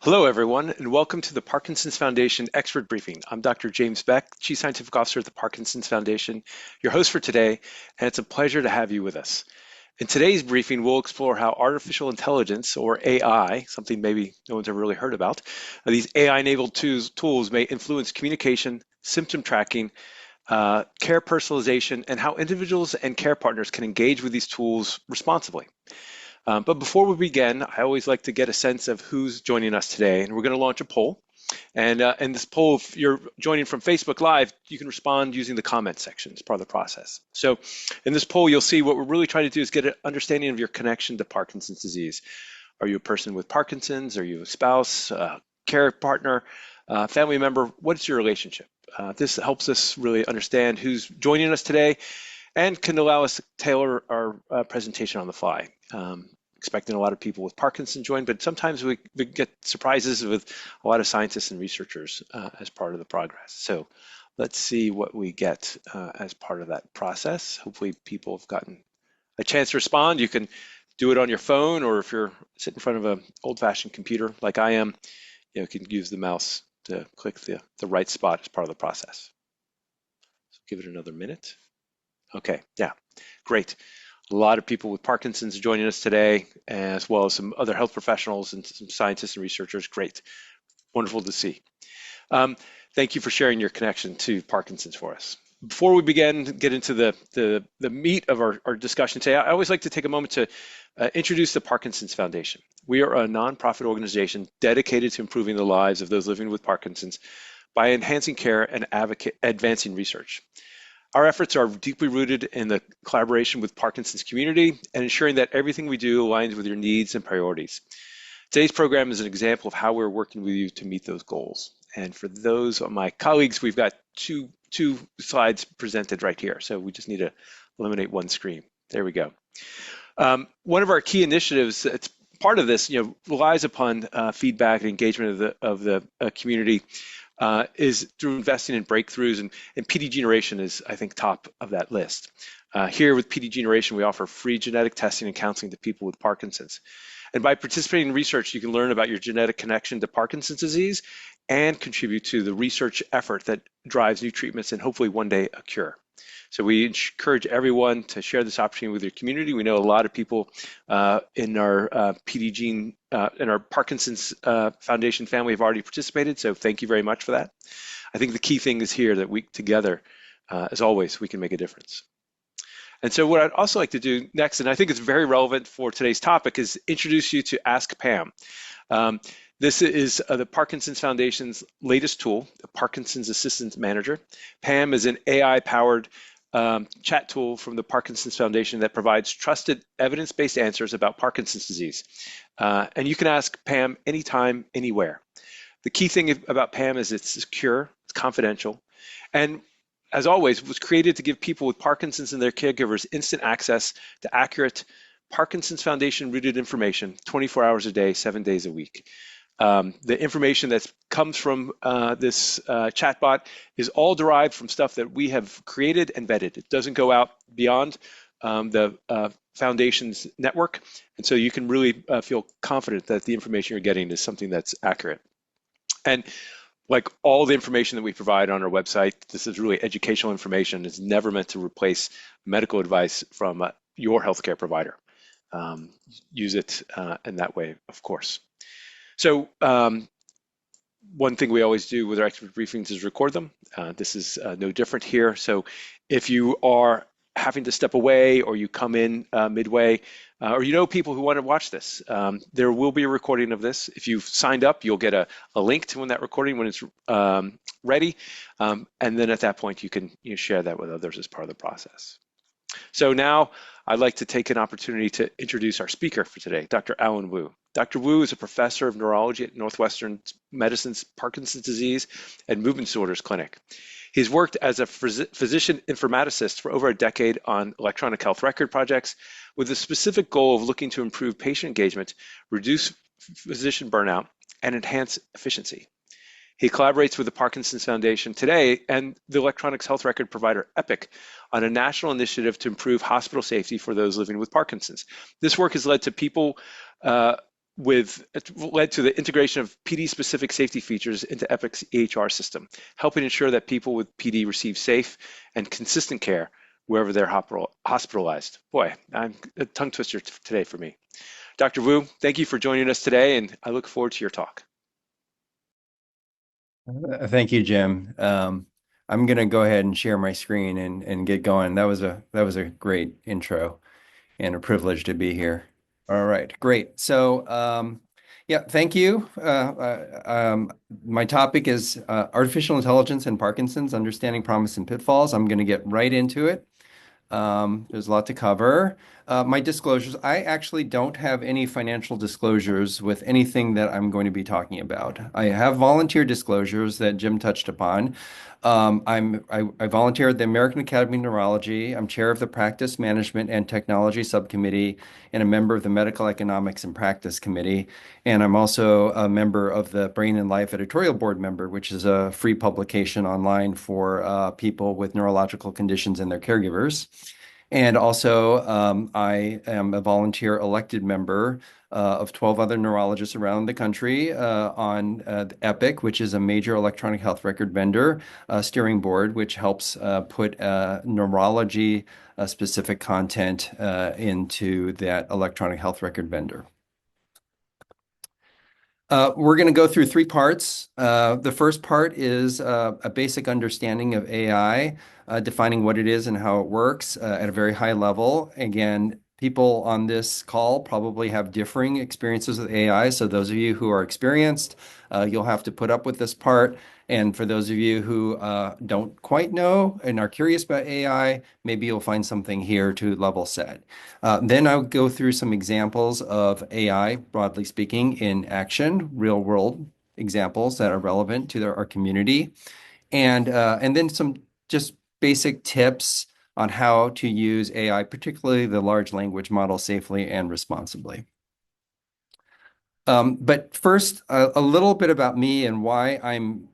Hello, everyone, and welcome to the Parkinson's Foundation Expert Briefing. I'm Dr. James Beck, Chief Scientific Officer at the Parkinson's Foundation, your host for today, and it's a pleasure to have you with us. In today's briefing, we'll explore how artificial intelligence, or AI, something maybe no one's ever really heard about, these AI-enabled tools may influence communication, symptom tracking, care personalization, and how individuals and care partners can engage with these tools responsibly. But before we begin, I always like to get a sense of who's joining us today, and we're going to launch a poll. And in this poll, if you're joining from Facebook Live, you can respond using the comment section as part of the process. So in this poll, you'll see what we're really trying to do is get an understanding of your connection to Parkinson's disease. Are you a person with Parkinson's? Are you a spouse, care partner, family member? What's your relationship? This helps us really understand who's joining us today and can allow us to tailor our presentation on the fly. Expecting a lot of people with Parkinson's join, but sometimes we get surprises with a lot of scientists and researchers as part of the progress. So let's see what we get as part of that process. Hopefully people have gotten a chance to respond. You can do it on your phone, or if you're sitting in front of an old-fashioned computer like I am, you can use the mouse to click the right spot as part of the process. So give it another minute. Okay, yeah, great. A lot of people with Parkinson's joining us today, as well as some other health professionals and some scientists and researchers. Great, wonderful to see. Thank you for sharing your connection to Parkinson's for us. Before we get into the meat of our discussion today, I always like to take a moment to introduce the Parkinson's Foundation. We are a nonprofit organization dedicated to improving the lives of those living with Parkinson's by enhancing care and advancing research. Our efforts are deeply rooted in the collaboration with Parkinson's community and ensuring that everything we do aligns with your needs and priorities. Today's program is an example of how we're working with you to meet those goals. And for those of my colleagues, we've got two slides presented right here. So we just need to eliminate one screen. There we go. One of our key initiatives that's part of this, relies upon feedback and engagement of the community. Is through investing in breakthroughs, and PD generation is, I think, top of that list. Here with PD generation, we offer free genetic testing and counseling to people with Parkinson's. And by participating in research, you can learn about your genetic connection to Parkinson's disease and contribute to the research effort that drives new treatments and hopefully one day a cure. So we encourage everyone to share this opportunity with your community. We know a lot of people in our in our Parkinson's Foundation family have already participated, so thank you very much for that. I think the key thing is here that we together, as always, we can make a difference. And so what I'd also like to do next, and I think it's very relevant for today's topic, is introduce you to Ask Pam. This is the Parkinson's Foundation's latest tool, the Parkinson's Assistant Manager. Pam is an AI-powered chat tool from the Parkinson's Foundation that provides trusted evidence-based answers about Parkinson's disease. And you can ask Pam anytime, anywhere. The key thing about Pam is it's secure, it's confidential, and as always, was created to give people with Parkinson's and their caregivers instant access to accurate Parkinson's Foundation rooted information 24 hours a day, 7 days a week. The information that comes from this chatbot is all derived from stuff that we have created and vetted. It doesn't go out beyond the Foundation's network, and so you can really feel confident that the information you're getting is something that's accurate. And like all the information that we provide on our website, this is really educational information. It's never meant to replace medical advice from your healthcare provider. Use it in that way, of course. So one thing we always do with our expert briefings is record them. This is no different here. So if you are having to step away or you come in midway, or people who want to watch this, there will be a recording of this. If you've signed up, you'll get a link to that recording when it's ready. And then at that point, you can share that with others as part of the process. So now I'd like to take an opportunity to introduce our speaker for today, Dr. Alan Wu. Dr. Wu is a professor of neurology at Northwestern Medicine's Parkinson's Disease and Movement Disorders Clinic. He's worked as a physician informaticist for over a decade on electronic health record projects with the specific goal of looking to improve patient engagement, reduce physician burnout, and enhance efficiency. He collaborates with the Parkinson's Foundation today and the electronics health record provider Epic on a national initiative to improve hospital safety for those living with Parkinson's. This work has led to people it led to the integration of PD-specific safety features into Epic's EHR system, helping ensure that people with PD receive safe and consistent care wherever they're hospitalized. Boy, I'm a tongue twister today for me. Dr. Wu, thank you for joining us today, and I look forward to your talk. Thank you, Jim. I'm going to go ahead and share my screen and get going. That was a great intro and a privilege to be here. All right, great. So, yeah, thank you. My topic is artificial intelligence and Parkinson's, understanding promise and pitfalls. I'm going to get right into it. There's a lot to cover. My disclosures, I actually don't have any financial disclosures with anything that I'm going to be talking about. I have volunteer disclosures that Jim touched upon. I volunteer at the American Academy of Neurology. I'm chair of the Practice Management and Technology Subcommittee and a member of the Medical Economics and Practice Committee. And I'm also a member of the Brain and Life Editorial Board member, which is a free publication online for people with neurological conditions and their caregivers. And also, I am a volunteer elected member of 12 other neurologists around the country on Epic, which is a major electronic health record vendor steering board, which helps put neurology specific content into that electronic health record vendor. We're going to go through three parts. The first part is a basic understanding of AI, defining what it is and how it works at a very high level. Again, people on this call probably have differing experiences with AI. So those of you who are experienced, you'll have to put up with this part. And for those of you who don't quite know and are curious about AI, maybe you'll find something here to level set. Then I'll go through some examples of AI, broadly speaking, in action, real world examples that are relevant to our community. And then some just basic tips on how to use AI, particularly the large language model, safely and responsibly. But first, a little bit about me and why I'm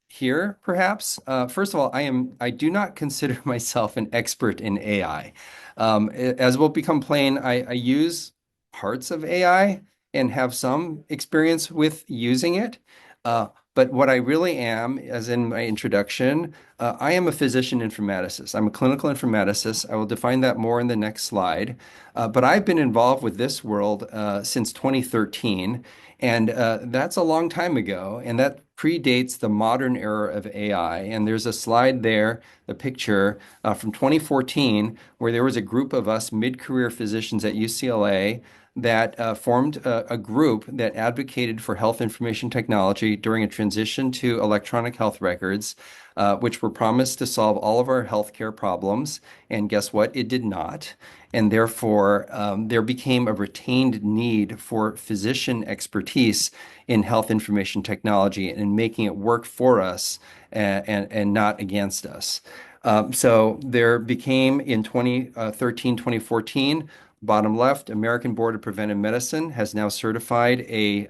here, perhaps. First of all, I do not consider myself an expert in AI. As will become plain, I use parts of AI and have some experience with using it. But what I really am, as in my introduction, I am a physician informaticist. I'm a clinical informaticist. I will define that more in the next slide. But I've been involved with this world since 2013. And that's a long time ago, and that predates the modern era of AI. And there's a slide there, a picture from 2014, where there was a group of us mid-career physicians at UCLA that formed a group that advocated for health information technology during a transition to electronic health records, which were promised to solve all of our healthcare problems. And guess what? It did not. And therefore, there became a retained need for physician expertise in health information technology and making it work for us and not against us. So there became in 2013, 2014, bottom left, American Board of Preventive Medicine has now certified a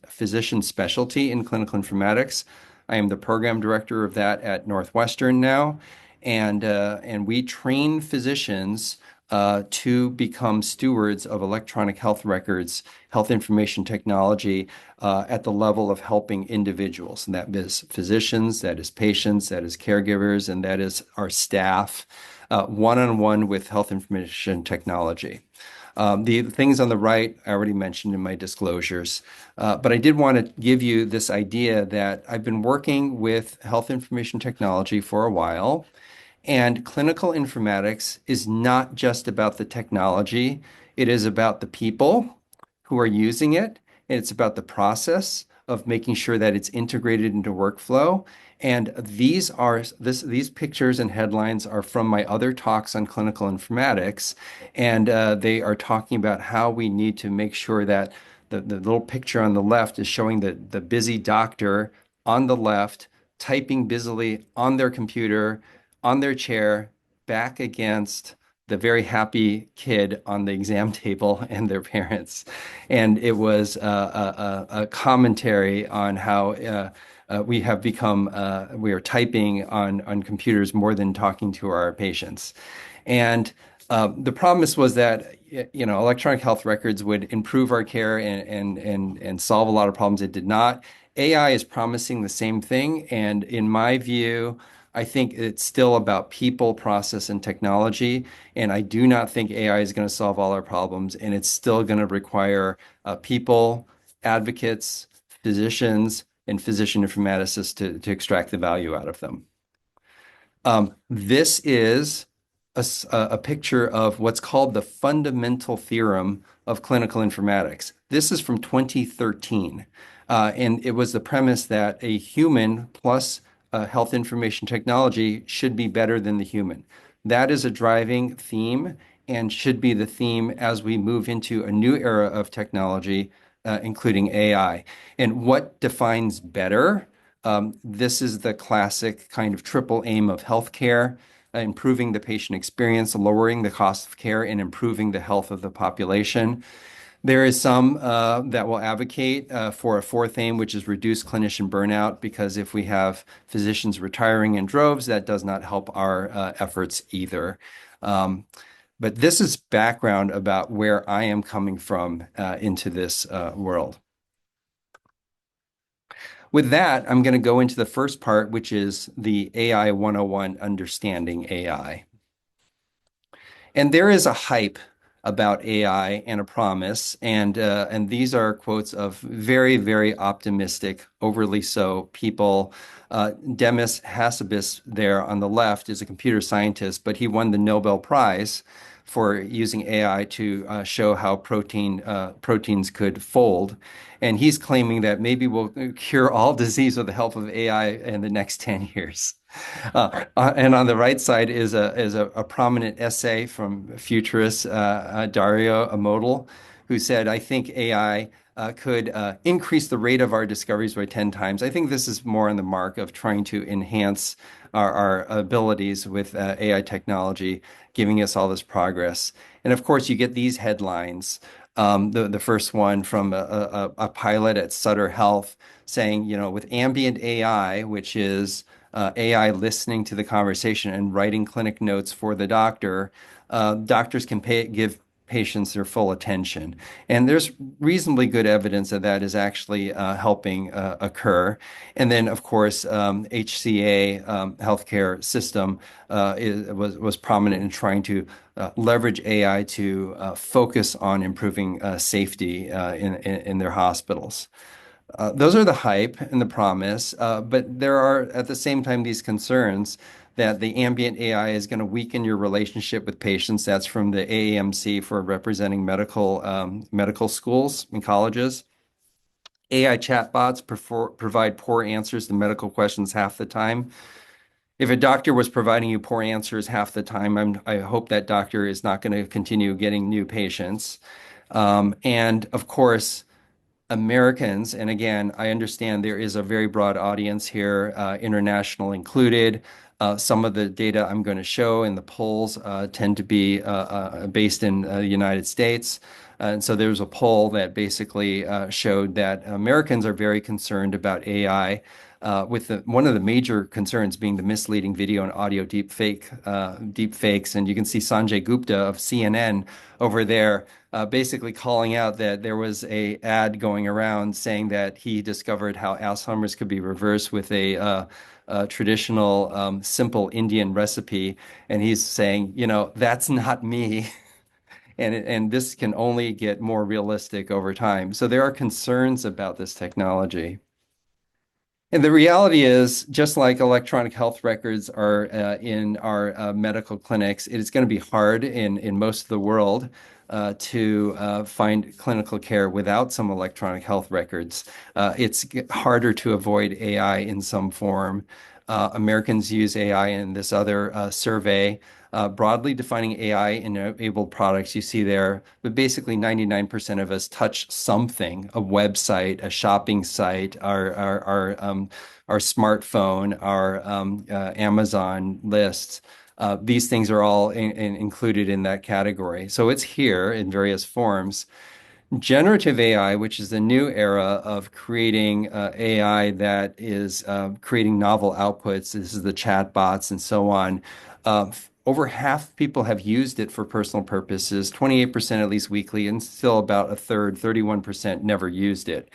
physician specialty in clinical informatics. I am the program director of that at Northwestern now, and we train physicians to become stewards of electronic health records, health information technology at the level of helping individuals. And that is physicians, that is patients, that is caregivers, and that is our staff, one-on-one with health information technology. The things on the right I already mentioned in my disclosures, but I did want to give you this idea that I've been working with health information technology for a while. And clinical informatics is not just about the technology, it is about the people who are using it, and it's about the process of making sure that it's integrated into workflow. And these pictures and headlines are from my other talks on clinical informatics, and they are talking about how we need to make sure that the little picture on the left is showing the busy doctor on the left, typing busily on their computer, on their chair, back against the very happy kid on the exam table and their parents. And it was a commentary on how we have become, we are typing on computers more than talking to our patients. And The promise was that electronic health records would improve our care and solve a lot of problems. It did not. AI is promising the same thing, and in my view, I think it's still about people, process, and technology. And I do not think AI is going to solve all our problems, and it's still going to require people, advocates, physicians, and physician informaticists to extract the value out of them. This is a picture of what's called the fundamental theorem of clinical informatics. This is from 2013. And it was the premise that a human plus health information technology should be better than the human. That is a driving theme and should be the theme as we move into a new era of technology, including AI. And what defines better? This is the classic kind of triple aim of healthcare, improving the patient experience, lowering the cost of care, and improving the health of the population. There is some that will advocate for a fourth aim, which is reduce clinician burnout, because if we have physicians retiring in droves, that does not help our efforts either. But this is background about where I am coming from into this world. With that, I'm going to go into the first part, which is the AI 101, understanding AI. And there is a hype about AI and a promise, and these are quotes of very, very optimistic, overly so people. Demis Hassabis there on the left is a computer scientist, but he won the Nobel Prize for using AI to show how proteins could fold. And he's claiming that maybe we'll cure all disease with the help of AI in the next 10 years. And on the right side is a prominent essay from futurist Dario Amodal, who said, I think AI could increase the rate of our discoveries by 10 times. I think this is more on the mark of trying to enhance our abilities with AI technology, giving us all this progress. And of course, you get these headlines. The first one from a pilot at Sutter Health saying, with ambient AI, which is AI listening to the conversation and writing clinic notes for the doctor, doctors can give patients their full attention. And there's reasonably good evidence that that is actually helping occur. And then, of course, HCA healthcare system was prominent in trying to leverage AI to focus on improving safety in their hospitals. Those are the hype and the promise, but there are at the same time these concerns that the ambient AI is going to weaken your relationship with patients. That's from the AAMC for representing medical schools and colleges. AI chatbots provide poor answers to medical questions half the time. If a doctor was providing you poor answers half the time, I hope that doctor is not going to continue getting new patients. And of course, Americans, and again, I understand there is a very broad audience here, international included. Some of the data I'm going to show in the polls tend to be based in the United States. And so there was a poll that basically showed that Americans are very concerned about AI, with one of the major concerns being the misleading video and audio deepfakes. And you can see Sanjay Gupta of CNN over there basically calling out that there was a ad going around saying that he discovered how Alzheimer's could be reversed with a traditional simple Indian recipe, and he's saying, that's not me. And this can only get more realistic over time. So there are concerns about this technology. And the reality is, just like electronic health records are in our medical clinics, it is going to be hard in most of the world to find clinical care without some electronic health records. It's harder to avoid AI in some form. Americans use AI in this other survey, broadly defining AI-enabled products you see there, but basically 99% of us touch something, a website, a shopping site, our smartphone, our Amazon lists. These things are all included in that category. So it's here in various forms. Generative AI, which is the new era of creating AI that is creating novel outputs. This is the chatbots and so on. Over half people have used it for personal purposes, 28% at least weekly, and still about a third, 31% never used it.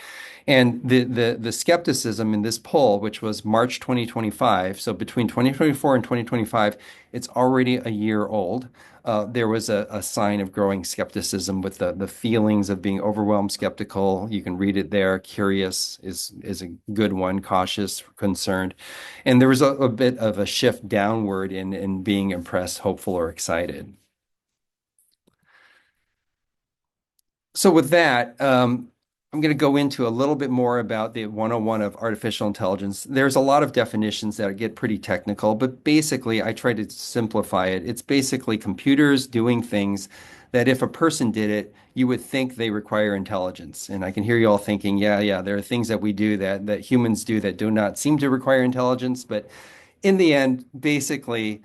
And the skepticism in this poll, which was March 2025, so between 2024 and 2025, it's already a year old. There was a sign of growing skepticism with the feelings of being overwhelmed, skeptical. You can read it there. Curious is a good one, cautious, concerned. And there was a bit of a shift downward in being impressed, hopeful, or excited. So with that, I'm going to go into a little bit more about the 101 of artificial intelligence. There's a lot of definitions that get pretty technical, but basically I try to simplify it. It's basically computers doing things that if a person did it, you would think they require intelligence. And I can hear you all thinking, yeah, there are things that we do that humans do that do not seem to require intelligence, but in the end, basically,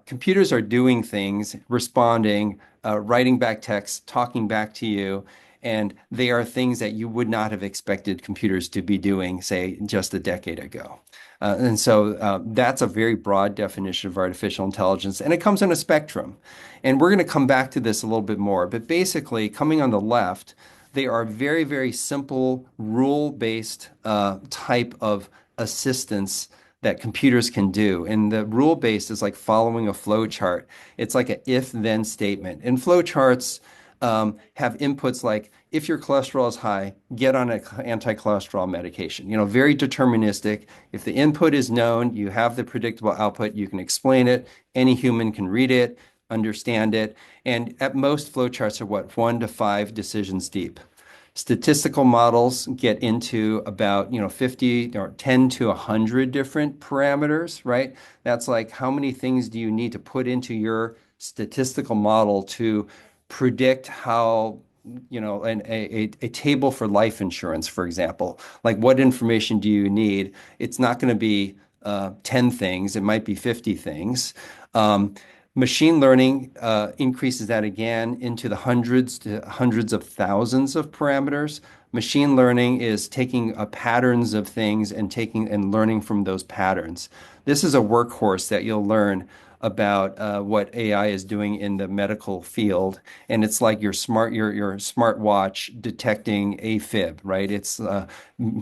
computers are doing things, responding, writing back text, talking back to you, and they are things that you would not have expected computers to be doing, say, just a decade ago. And so that's a very broad definition of artificial intelligence, and it comes on a spectrum. And we're going to come back to this a little bit more, but basically, coming on the left, they are very, very simple, rule-based type of assistance that computers can do. And the rule-based is like following a flow chart. It's like an if-then statement. And flow charts have inputs like, if your cholesterol is high, get on an anti-cholesterol medication. Very deterministic. If the input is known, you have the predictable output, you can explain it. Any human can read it, understand it. And at most, flowcharts are what, 1 to 5 decisions deep. Statistical models get into about, 50 or 10 to 100 different parameters, right? That's like how many things do you need to put into your statistical model to predict how, a table for life insurance, for example, like what information do you need? It's not going to be 10 things, it might be 50 things. Machine learning increases that again into the hundreds to hundreds of thousands of parameters. Machine learning is taking patterns of things and taking and learning from those patterns. This is a workhorse that you'll learn about what AI is doing in the medical field, and it's like your smartwatch detecting AFib, right? It's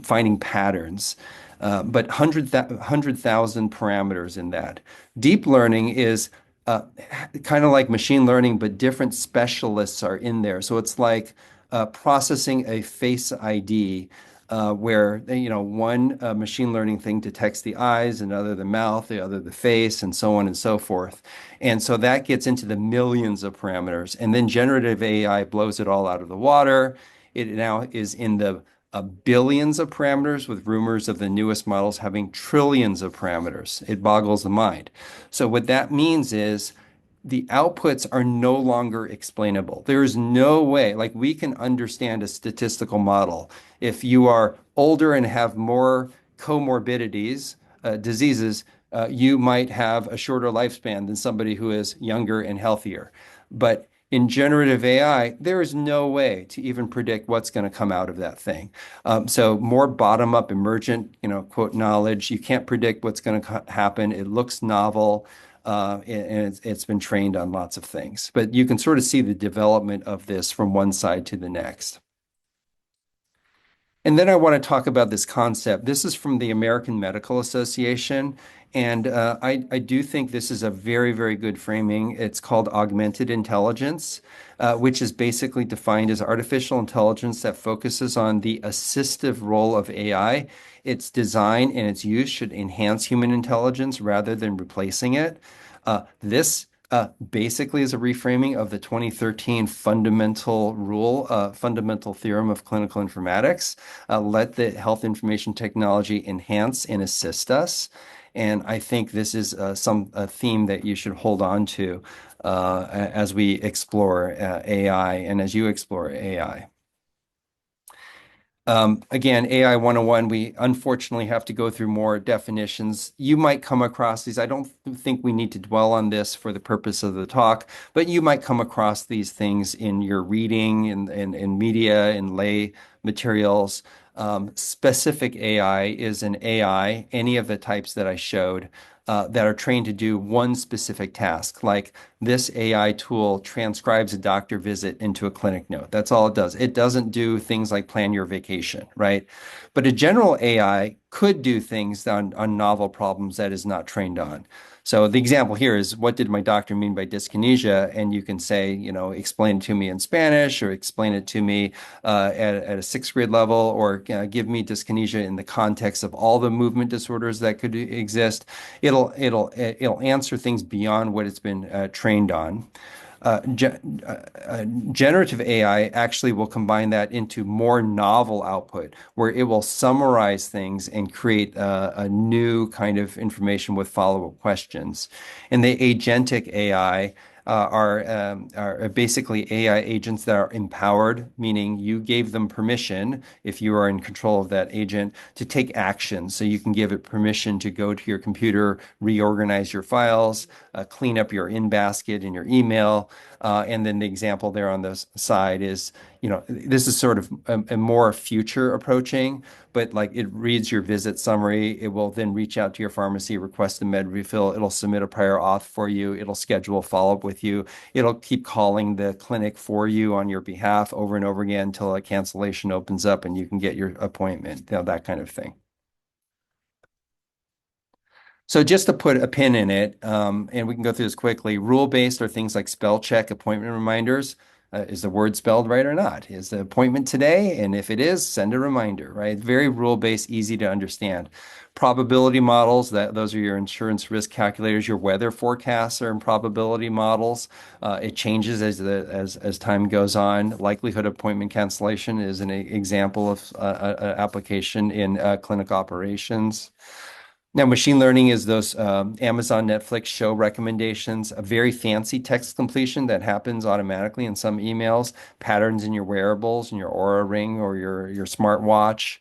finding patterns. But 100,000 parameters in that. Deep learning is kind of like machine learning, but different specialists are in there. So it's like processing a face ID, where one machine learning thing detects the eyes, another the mouth, the other the face, and so on and so forth. And so that gets into the millions of parameters. And then generative AI blows it all out of the water. It now is in the billions of parameters, with rumors of the newest models having trillions of parameters. It boggles the mind. So what that means is the outputs are no longer explainable. There is no way, like we can understand a statistical model. If you are older and have more comorbidities, diseases, you might have a shorter lifespan than somebody who is younger and healthier. But in generative AI, there is no way to even predict what's going to come out of that thing. So more bottom-up emergent, quote, knowledge. You can't predict what's going to happen. It looks novel, and it's been trained on lots of things. But you can sort of see the development of this from one side to the next. And then I want to talk about this concept. This is from the American Medical Association. And I do think this is a very, very good framing. It's called augmented intelligence, which is basically defined as artificial intelligence that focuses on the assistive role of AI. Its design and its use should enhance human intelligence rather than replacing it. This basically is a reframing of the 2013 fundamental rule, fundamental theorem of clinical informatics. Let the health information technology enhance and assist us. And I think this is a theme that you should hold on to as we explore AI and as you explore AI. Again, AI 101, we unfortunately have to go through more definitions. You might come across these. I don't think we need to dwell on this for the purpose of the talk, but you might come across these things in your reading, in media, in lay materials. Specific AI is an AI, any of the types that I showed, that are trained to do one specific task. Like this AI tool transcribes a doctor visit into a clinic note. That's all it does. It doesn't do things like plan your vacation, right? But a general AI could do things on novel problems that is not trained on. So the example here is, what did my doctor mean by dyskinesia? And you can say, explain it to me in Spanish, or explain it to me at a sixth grade level, or give me dyskinesia in the context of all the movement disorders that could exist. It'll answer things beyond what it's been trained on. Generative AI actually will combine that into more novel output, where it will summarize things and create a new kind of information with follow-up questions. And the agentic AI are basically AI agents that are empowered, meaning you gave them permission, if you are in control of that agent, to take action. So you can give it permission to go to your computer, reorganize your files, clean up your in-basket in your email. And then the example there on the side is, this is sort of a more future approaching, but like it reads your visit summary. It will then reach out to your pharmacy, request a med refill. It'll submit a prior auth for you. It'll schedule a follow-up with you. It'll keep calling the clinic for you on your behalf over and over again until a cancellation opens up and you can get your appointment, that kind of thing. So just to put a pin in it, and we can go through this quickly, rule-based are things like spell check, appointment reminders. Is the word spelled right or not? Is the appointment today? And if it is, send a reminder, right? Very rule-based, easy to understand. Probability models, those are your insurance risk calculators. Your weather forecasts are in probability models. It changes as time goes on. Likelihood appointment cancellation is an example of an application in clinic operations. Now, machine learning is those Amazon, Netflix show recommendations, a very fancy text completion that happens automatically in some emails, patterns in your wearables, in your Aura Ring or your smartwatch.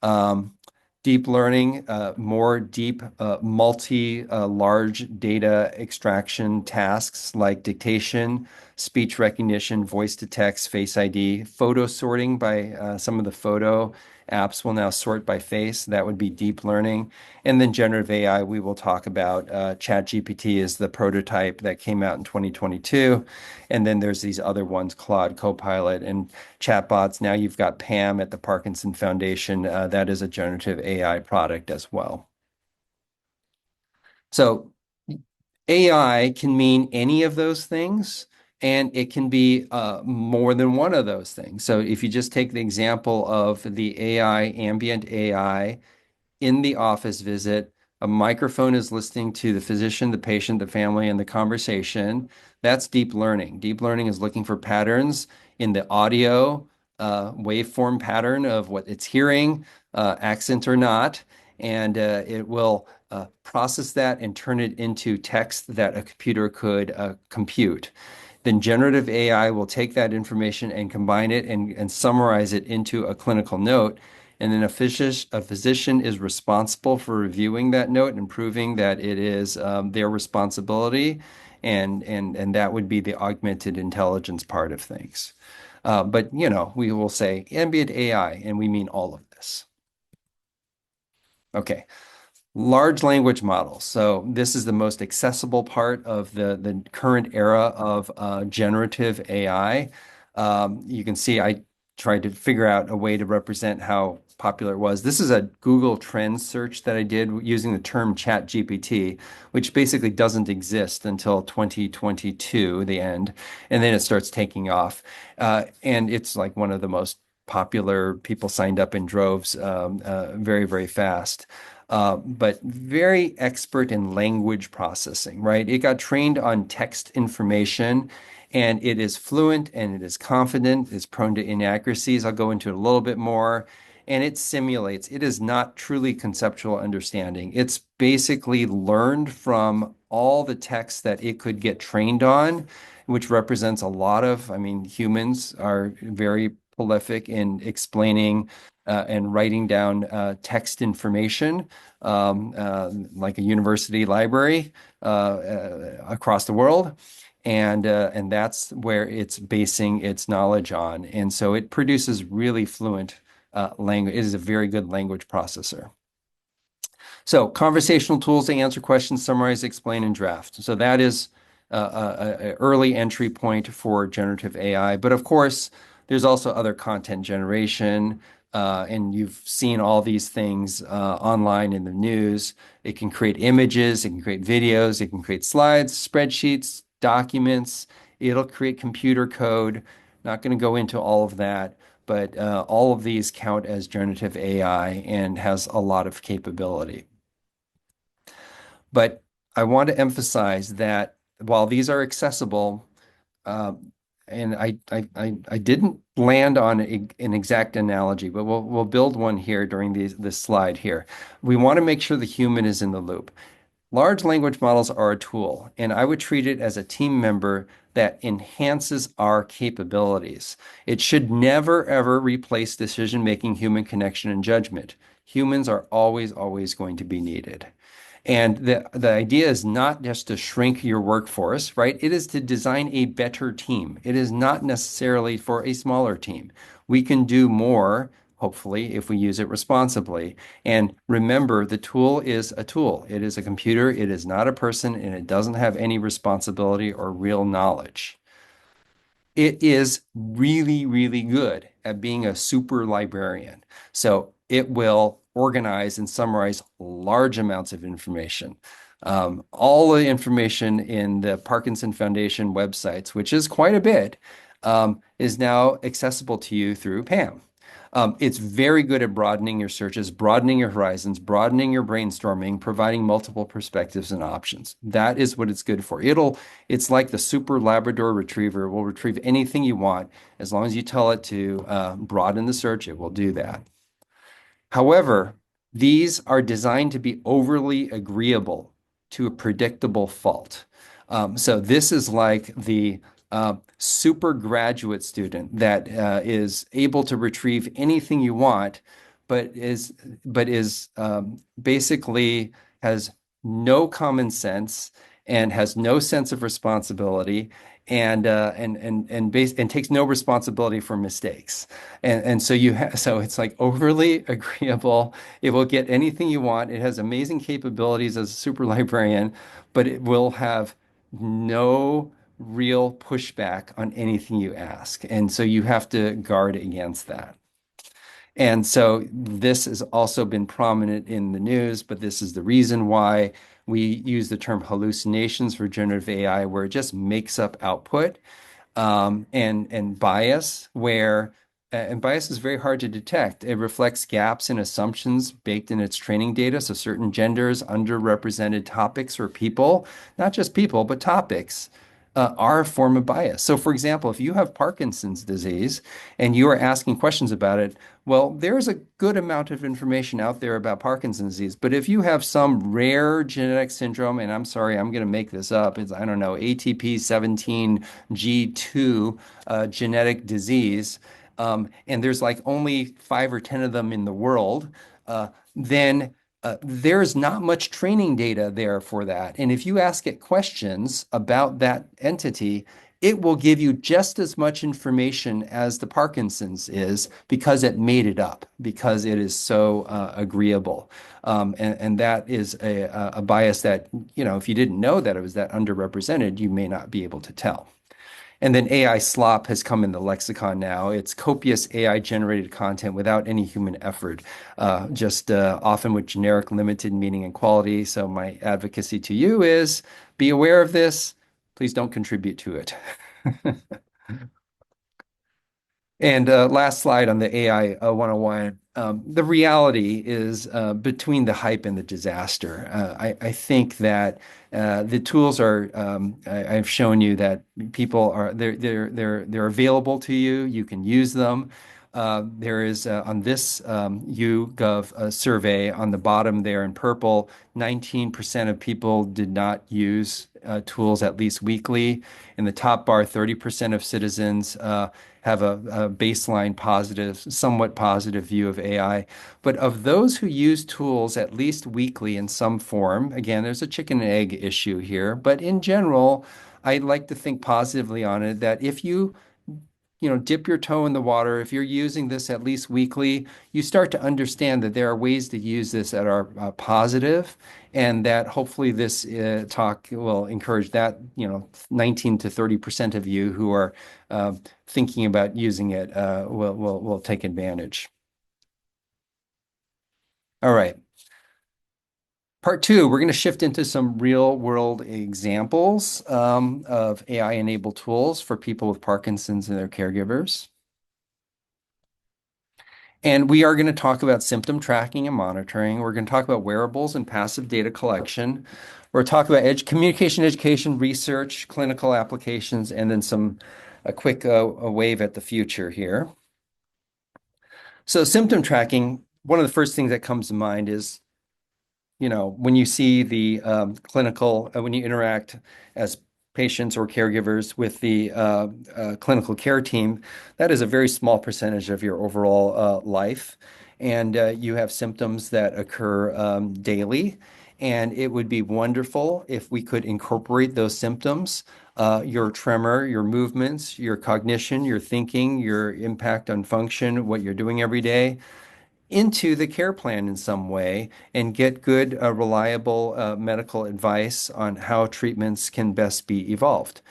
Um, Deep learning, more deep, large data extraction tasks like dictation, speech recognition, voice to text, face ID, photo sorting by some of the photo apps will now sort by face. That would be deep learning. And then generative AI, we will talk about. ChatGPT is the prototype that came out in 2022. And then there's these other ones, Claude, Copilot, and chatbots. Now you've got Pam at the Parkinson Foundation. That is a generative AI product as well. So AI can mean any of those things, and it can be more than one of those things. So if you just take the example of the AI, ambient AI, in the office visit, a microphone is listening to the physician, the patient, the family, and the conversation. That's deep learning. Deep learning is looking for patterns in the audio waveform pattern of what it's hearing, accent or not, and it will process that and turn it into text that a computer could compute. Then generative AI will take that information and combine it and summarize it into a clinical note. And then a physician is responsible for reviewing that note and proving that it is their responsibility. And that would be the augmented intelligence part of things. But, we will say ambient AI, and we mean all of this. Okay. Large language models. So this is the most accessible part of the current era of generative AI. You can see I tried to figure out a way to represent how popular it was. This is a Google Trends search that I did using the term Chat GPT, which basically doesn't exist until 2022, the end, and then it starts taking off. And it's like one of the most popular. People signed up in droves very, very fast. But very expert in language processing, right? It got trained on text information, and it is fluent and it is confident. It's prone to inaccuracies. I'll go into it a little bit more. And it simulates. It is not truly conceptual understanding. It's basically learned from all the text that it could get trained on, which represents a lot of, I mean, humans are very prolific in explaining and writing down text information, like a university library across the world. And that's where it's basing its knowledge on. And so it produces really fluent language. It is a very good language processor. So conversational tools to answer questions, summarize, explain, and draft. So that is an early entry point for generative AI. But of course, there's also other content generation, and you've seen all these things online in the news. It can create images, it can create videos, it can create slides, spreadsheets, documents. It'll create computer code. Not going to go into all of that, but all of these count as generative AI and has a lot of capability. But I want to emphasize that while these are accessible, uh, and I didn't land on an exact analogy, but we'll build one here during this slide here. We want to make sure the human is in the loop. Large language models are a tool, and I would treat it as a team member that enhances our capabilities. It should never, ever replace decision-making, human connection, and judgment. Humans are always, always going to be needed. And the idea is not just to shrink your workforce, right? It is to design a better team. It is not necessarily for a smaller team. We can do more, hopefully, if we use it responsibly. And remember, the tool is a tool. It is a computer. It is not a person, and it doesn't have any responsibility or real knowledge. It is really, really good at being a super librarian. So it will organize and summarize large amounts of information. All the information in the Parkinson Foundation websites, which is quite a bit, is now accessible to you through PAM. It's very good at broadening your searches, broadening your horizons, broadening your brainstorming, providing multiple perspectives and options. That is what it's good for. It's like the super Labrador retriever. It will retrieve anything you want. As long as you tell it to broaden the search, it will do that. However, these are designed to be overly agreeable to a predictable fault. So this is like the super graduate student that is able to retrieve anything you want, but is basically has no common sense and has no sense of responsibility and takes no responsibility for mistakes. And so it's like overly agreeable. It will get anything you want. It has amazing capabilities as a super librarian, but it will have no real pushback on anything you ask. And so you have to guard against that. And so this has also been prominent in the news, but this is the reason why we use the term hallucinations for generative AI, where it just makes up output and bias, where and bias is very hard to detect. It reflects gaps in assumptions baked in its training data. So certain genders, underrepresented topics or people, not just people, but topics, are a form of bias. So, for example, if you have Parkinson's disease and you are asking questions about it, well, there's a good amount of information out there about Parkinson's disease. But if you have some rare genetic syndrome, and I'm sorry, I'm going to make this up, it's, I don't know, ATP17G2 genetic disease, and there's like only 5 or 10 of them in the world, then there's not much training data there for that. And if you ask it questions about that entity, it will give you just as much information as the Parkinson's is because it made it up, because it is so agreeable. And that is a bias that, if you didn't know that it was that underrepresented, you may not be able to tell. And then AI slop has come in the lexicon now. It's copious AI generated content without any human effort, just often with generic limited meaning and quality. So my advocacy to you is be aware of this. Please don't contribute to it. And last slide on the AI 101. The reality is between the hype and the disaster. I think that the tools are. I've shown you that people are they're available to you. You can use them. There is on this YouGov survey on the bottom there in purple, 19% of people did not use tools at least weekly. In the top bar, 30% of citizens have a baseline positive, somewhat positive view of AI. But of those who use tools at least weekly in some form, again, there's a chicken and egg issue here, but in general, I like to think positively on it that if you dip your toe in the water. If you're using this at least weekly, you start to understand that there are ways to use this that are positive, and that hopefully this talk will encourage that, 19 to 30% of you who are uh, thinking about using it will take advantage. All right. Part two, we're going to shift into some real world examples of AI-enabled tools for people with Parkinson's and their caregivers. And we are going to talk about symptom tracking and monitoring. We're going to talk about wearables and passive data collection. We're talking about communication, education, research, clinical applications, and then a quick a wave at the future here. So symptom tracking, one of the first things that comes to mind is when you see the when you interact as patients or caregivers with the clinical care team, that is a very small percentage of your overall life. And you have symptoms that occur daily. And it would be wonderful if we could incorporate those symptoms, your tremor, your movements, your cognition, your thinking, your impact on function, what you're doing every day, into the care plan in some way and get good, reliable medical advice on how treatments can best be evolved.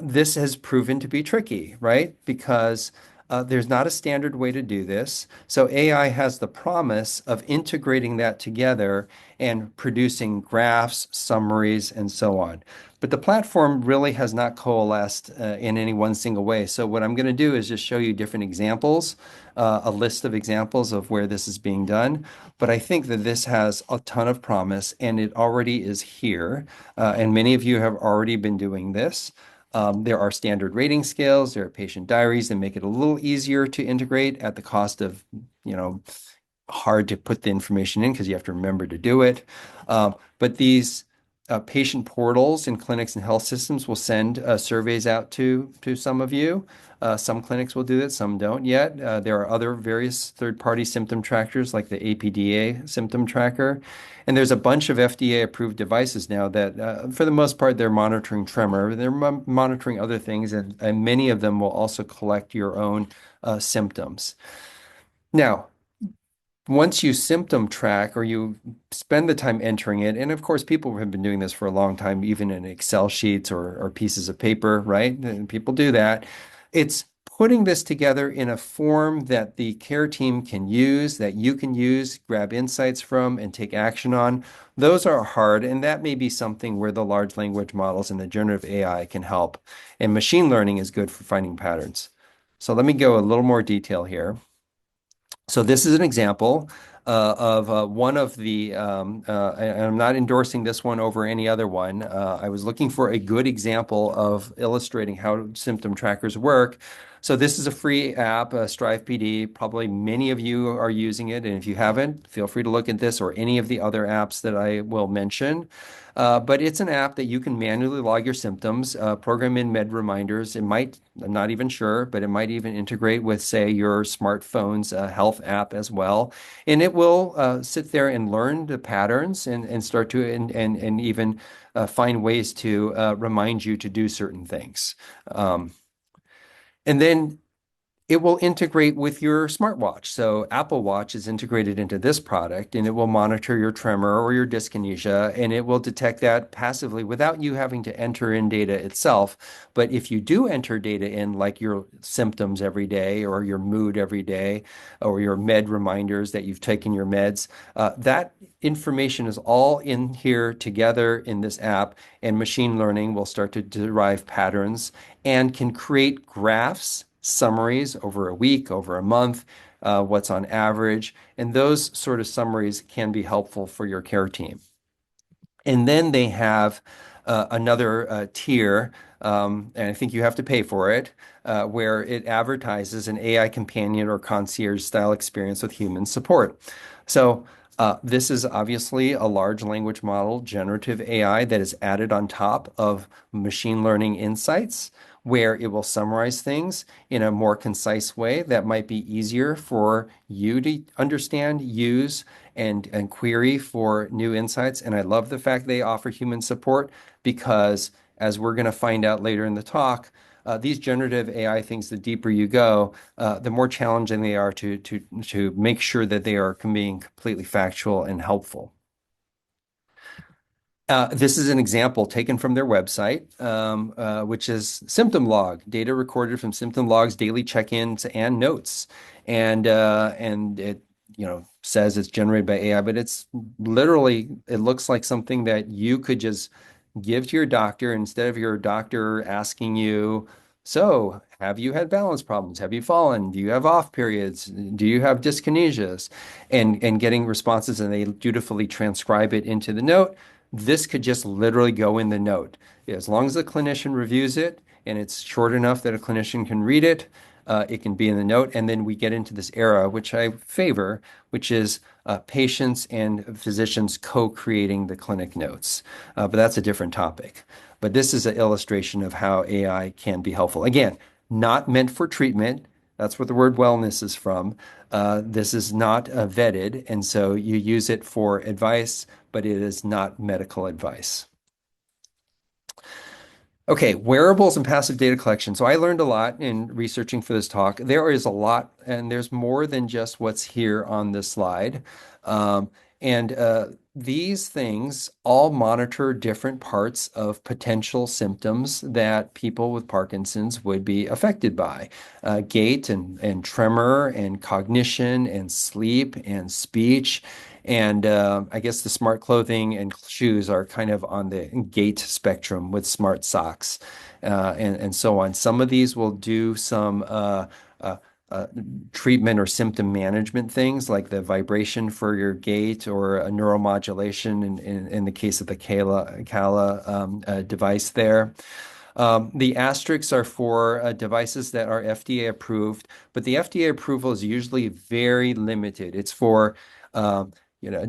This has proven to be tricky, right? Because there's not a standard way to do this. So AI has the promise of integrating that together and producing graphs, summaries, and so on. But the platform really has not coalesced in any one single way. So what I'm going to do is just show you different examples, a list of examples of where this is being done. But I think that this has a ton of promise, and it already is here. And many of you have already been doing this. There are standard rating scales, there are patient diaries that make it a little easier to integrate at the cost of, hard to put the information in because you have to remember to do it. But these patient portals in clinics and health systems will send surveys out to some of you. Some clinics will do that, some don't yet. There are other various third-party symptom trackers like the APDA symptom tracker. And there's a bunch of FDA-approved devices now that, for the most part, they're monitoring tremor. They're monitoring other things, and many of them will also collect your own symptoms. Now, once you symptom track or you spend the time entering it, and of course, people have been doing this for a long time, even in Excel sheets or pieces of paper, right? And people do that. It's putting this together in a form that the care team can use, that you can use, grab insights from, and take action on. Those are hard, and that may be something where the large language models and the generative AI can help. And machine learning is good for finding patterns. So let me go a little more detail here. So this is an example of one of the, and I'm not endorsing this one over any other one. I was looking for a good example of illustrating how symptom trackers work. So this is a free app, Strive PD. Probably many of you are using it, and if you haven't, feel free to look at this or any of the other apps that I will mention. But it's an app that you can manually log your symptoms, program in med reminders. It might, I'm not even sure, but it might even integrate with, say, your smartphone's health app as well. And it will sit there and learn the patterns and start to, and even find ways to remind you to do certain things. And then it will integrate with your smartwatch. So Apple Watch is integrated into this product, and it will monitor your tremor or your dyskinesia, and it will detect that passively without you having to enter in data itself. But if you do enter data in, like your symptoms every day, or your mood every day, or your med reminders that you've taken your meds, that information is all in here together in this app, and machine learning will start to derive patterns and can create graphs, summaries over a week, over a month, what's on average. And those sort of summaries can be helpful for your care team. And then they have another tier, and I think you have to pay for it, where it advertises an AI companion or concierge style experience with human support. So this is obviously a large language model, generative AI that is added on top of machine learning insights, where it will summarize things in a more concise way that might be easier for you to understand, use, and query for new insights. And I love the fact they offer human support because, as we're going to find out later in the talk, these generative AI things, the deeper you go, the more challenging they are to make sure that they are being completely factual and helpful. This is an example taken from their website, which is symptom log, data recorded from symptom logs, daily check-ins, and notes. And it, says it's generated by AI, but it's literally, it looks like something that you could just give to your doctor instead of your doctor asking you, so have you had balance problems? Have you fallen? Do you have off periods? Do you have dyskinesias? And getting responses, and they dutifully transcribe it into the note. This could just literally go in the note. As long as the clinician reviews it and it's short enough that a clinician can read it, it can be in the note. And then we get into this era, which I favor, which is patients and physicians co-creating the clinic notes. But that's a different topic. But this is an illustration of how AI can be helpful. Again, not meant for treatment. That's where the word wellness is from. This is not vetted, and so you use it for advice, but it is not medical advice. Okay, wearables and passive data collection. So I learned a lot in researching for this talk. There is a lot, and there's more than just what's here on this slide. Um, and these things all monitor different parts of potential symptoms that people with Parkinson's would be affected by. Gait and tremor and cognition and sleep and speech. And I guess the smart clothing and shoes are kind of on the gait spectrum with smart socks and so on. Some of these will do some uh, treatment or symptom management things like the vibration for your gait or a neuromodulation in the case of the Kala device there. The asterisks are for devices that are FDA approved, but the FDA approval is usually very limited. It's for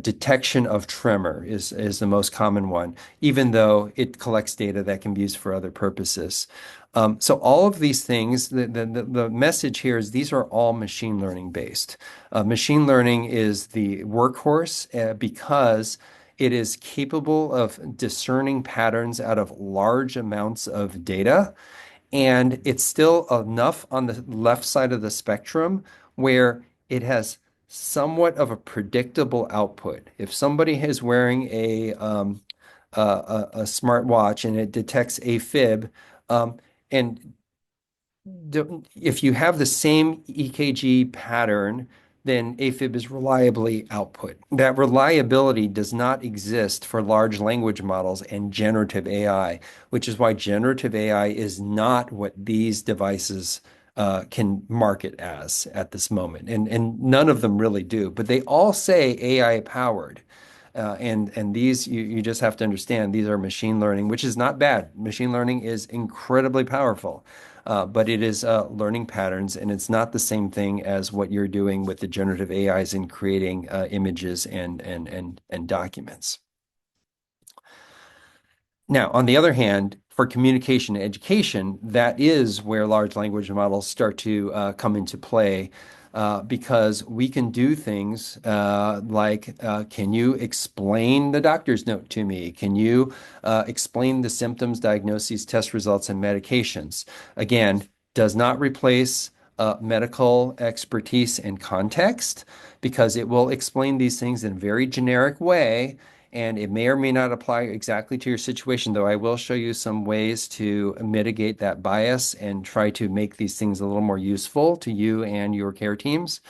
detection of tremor is the most common one, even though it collects data that can be used for other purposes. So all of these things, the message here is these are all machine learning based. Machine learning is the workhorse because it is capable of discerning patterns out of large amounts of data. And it's still enough on the left side of the spectrum where it has somewhat of a predictable output. If somebody is wearing a smart watch and it detects AFib, and if you have the same EKG pattern, then AFib is reliably output. That reliability does not exist for large language models and generative AI, which is why generative AI is not what these devices can market as at this moment. And none of them really do, but they all say AI powered. And these you just have to understand these are machine learning, which is not bad. Machine learning is incredibly powerful, but it is learning patterns, and it's not the same thing as what you're doing with the generative AIs in creating images and documents. Now, on the other hand, for communication and education, that is where large language models start to come into play because we can do things like, can you explain the doctor's note to me? Can you explain the symptoms, diagnoses, test results, and medications? Again, does not replace medical expertise and context because it will explain these things in a very generic way and it may or may not apply exactly to your situation, though I will show you some ways to mitigate that bias and try to make these things a little more useful to you and your care teams.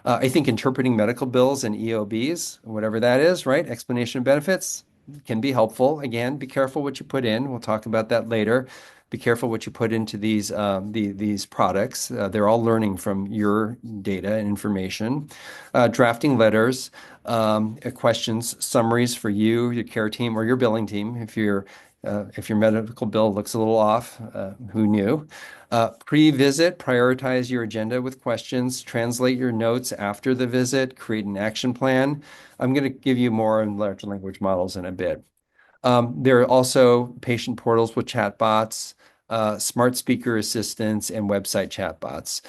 I think interpreting medical bills and EOBs, whatever that is, right? Explanation of benefits can be helpful. Again, be careful what you put in. We'll talk about that later. Be careful what you put into these products. They're all learning from your data and information. Drafting letters, questions, summaries for you, your care team, or your billing team. If your medical bill looks a little off, who knew? Pre-visit, prioritize your agenda with questions, translate your notes after the visit, create an action plan. I'm going to give you more on large language models in a bit. There are also patient portals with chatbots. smart speaker assistants, and website chatbots.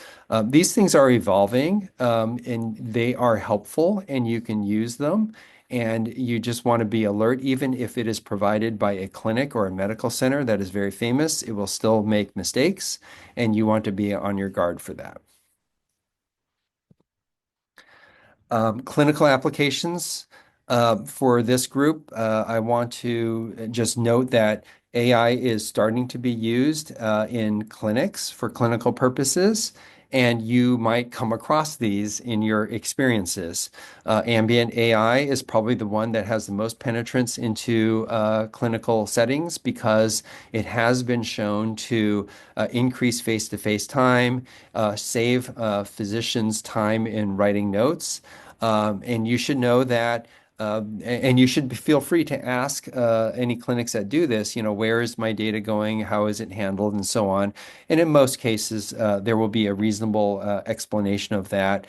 These things are evolving and they are helpful and you can use them. And you just want to be alert, even if it is provided by a clinic or a medical center that is very famous, it will still make mistakes, and you want to be on your guard for that. Clinical applications for this group, I want to just note that AI is starting to be used in clinics for clinical purposes, and you might come across these in your experiences. Ambient AI is probably the one that has the most penetrance into clinical settings because it has been shown to increase face-to-face time, save physicians time in writing notes. And you should know that, and you should feel free to ask any clinics that do this, where is my data going? How is it handled? And so on. And in most cases, there will be a reasonable explanation of that.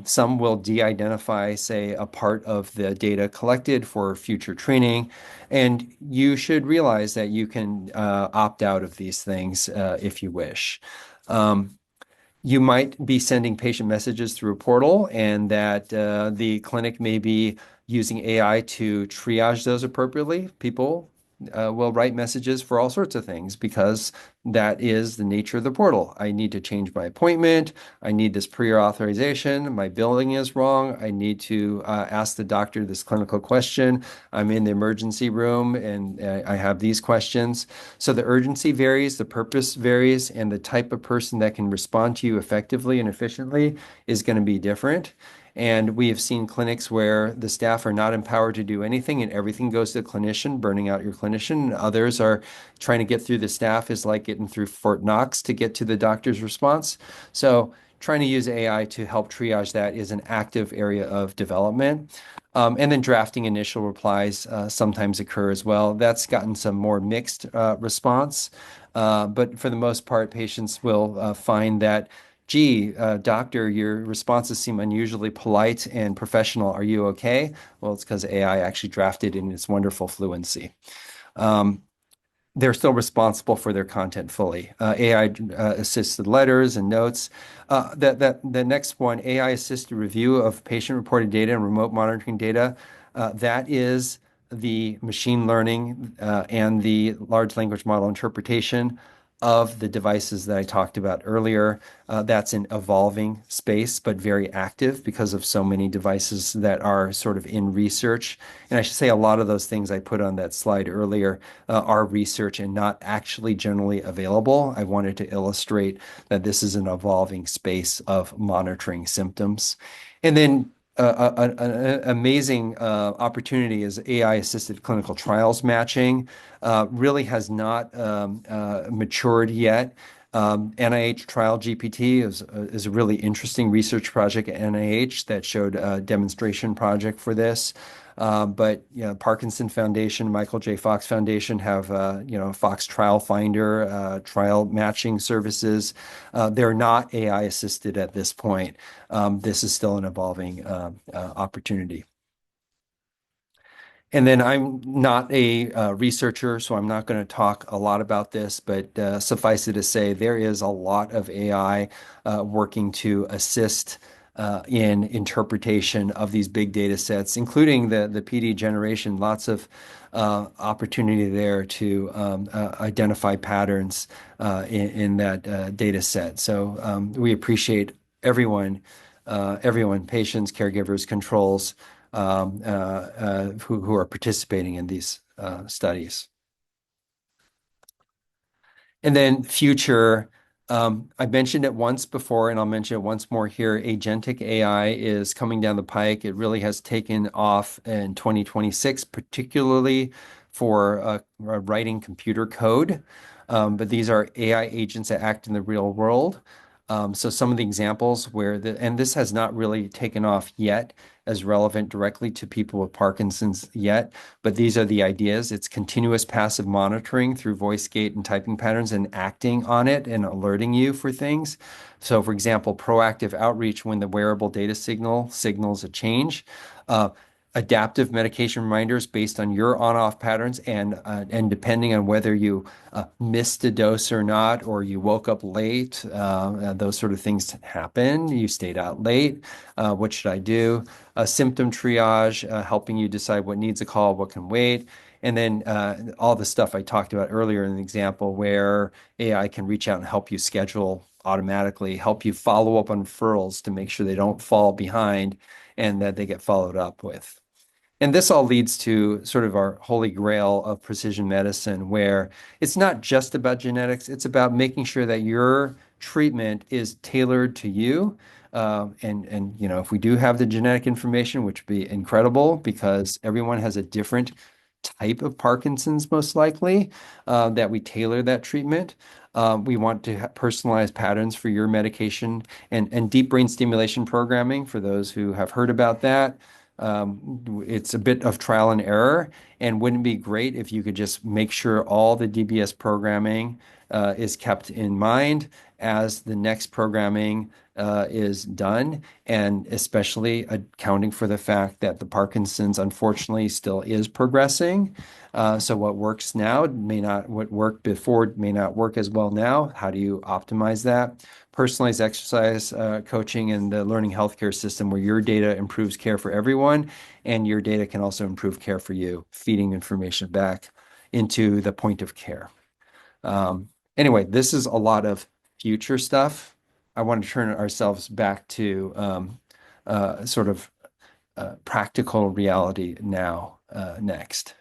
Some will de-identify, say, a part of the data collected for future training. And you should realize that you can opt out of these things if you wish. You might be sending patient messages through a portal, and that the clinic may be using AI to triage those appropriately. People will write messages for all sorts of things because that is the nature of the portal. I need to change my appointment. I need this prior authorization. My billing is wrong. I need to ask the doctor this clinical question. I'm in the emergency room and I have these questions. So the urgency varies, the purpose varies, and the type of person that can respond to you effectively and efficiently is going to be different. And we have seen clinics where the staff are not empowered to do anything and everything goes to the clinician, burning out your clinician. And others are trying to get through the staff is like getting through Fort Knox to get to the doctor's response. So trying to use AI to help triage that is an active area of development. And then drafting initial replies sometimes occur as well. That's gotten some more mixed response. But for the most part, patients will find that, gee, doctor, your responses seem unusually polite and professional. Are you okay? Well, it's because AI actually drafted in its wonderful fluency. They're still responsible for their content fully. AI assisted letters and notes. The next one, AI assisted review of patient reported data and remote monitoring data. That is the machine learning and the large language model interpretation of the devices that I talked about earlier. That's an evolving space, but very active because of so many devices that are sort of in research. And I should say a lot of those things I put on that slide earlier are research and not actually generally available. I wanted to illustrate that this is an evolving space of monitoring symptoms. And then an amazing opportunity is AI-assisted clinical trials matching. Really has not matured yet. NIH Trial GPT is a really interesting research project at NIH that showed a demonstration project for this. But Parkinson Foundation, Michael J. Fox Foundation have Fox Trial Finder, trial matching services. They're not AI assisted at this point. This is still an evolving opportunity. And then I'm not a researcher, so I'm not going to talk a lot about this, but suffice it to say, there is a lot of AI working to assist in interpretation of these big data sets, including the PD generation. Lots of opportunity there to identify patterns in that data set. So we appreciate everyone, patients, caregivers, controls, who are participating in these studies. And then future, I mentioned it once before, and I'll mention it once more here. Agentic AI is coming down the pike. It really has taken off in 2026, particularly for writing computer code. But these are AI agents that act in the real world. So some of the examples and this has not really taken off yet as relevant directly to people with Parkinson's yet, but these are the ideas. It's continuous passive monitoring through voice gate and typing patterns and acting on it and alerting you for things. So for example, proactive outreach when the wearable data signals a change. adaptive medication reminders based on your on-off patterns and depending on whether you missed a dose or not, or you woke up late, those sort of things happen. You stayed out late. What should I do? Symptom triage, helping you decide what needs a call, what can wait. And then all the stuff I talked about earlier in the example where AI can reach out and help you schedule automatically, help you follow up on referrals to make sure they don't fall behind and that they get followed up with. And this all leads to sort of our holy grail of precision medicine, where it's not just about genetics, it's about making sure that your treatment is tailored to you. And you know, if we do have the genetic information, which would be incredible because everyone has a different type of Parkinson's, most likely, that we tailor that treatment. We want to personalize patterns for your medication and deep brain stimulation programming for those who have heard about that. It's a bit of trial and error, and wouldn't it be great if you could just make sure all the DBS programming is kept in mind as the next programming is done, and especially accounting for the fact that the Parkinson's unfortunately still is progressing. So what works now may not, what worked before may not work as well now. How do you optimize that? Personalized exercise coaching and the learning healthcare system where your data improves care for everyone and your data can also improve care for you, feeding information back into the point of care. Anyway, this is a lot of future stuff. I want to turn ourselves back to sort of practical reality now next.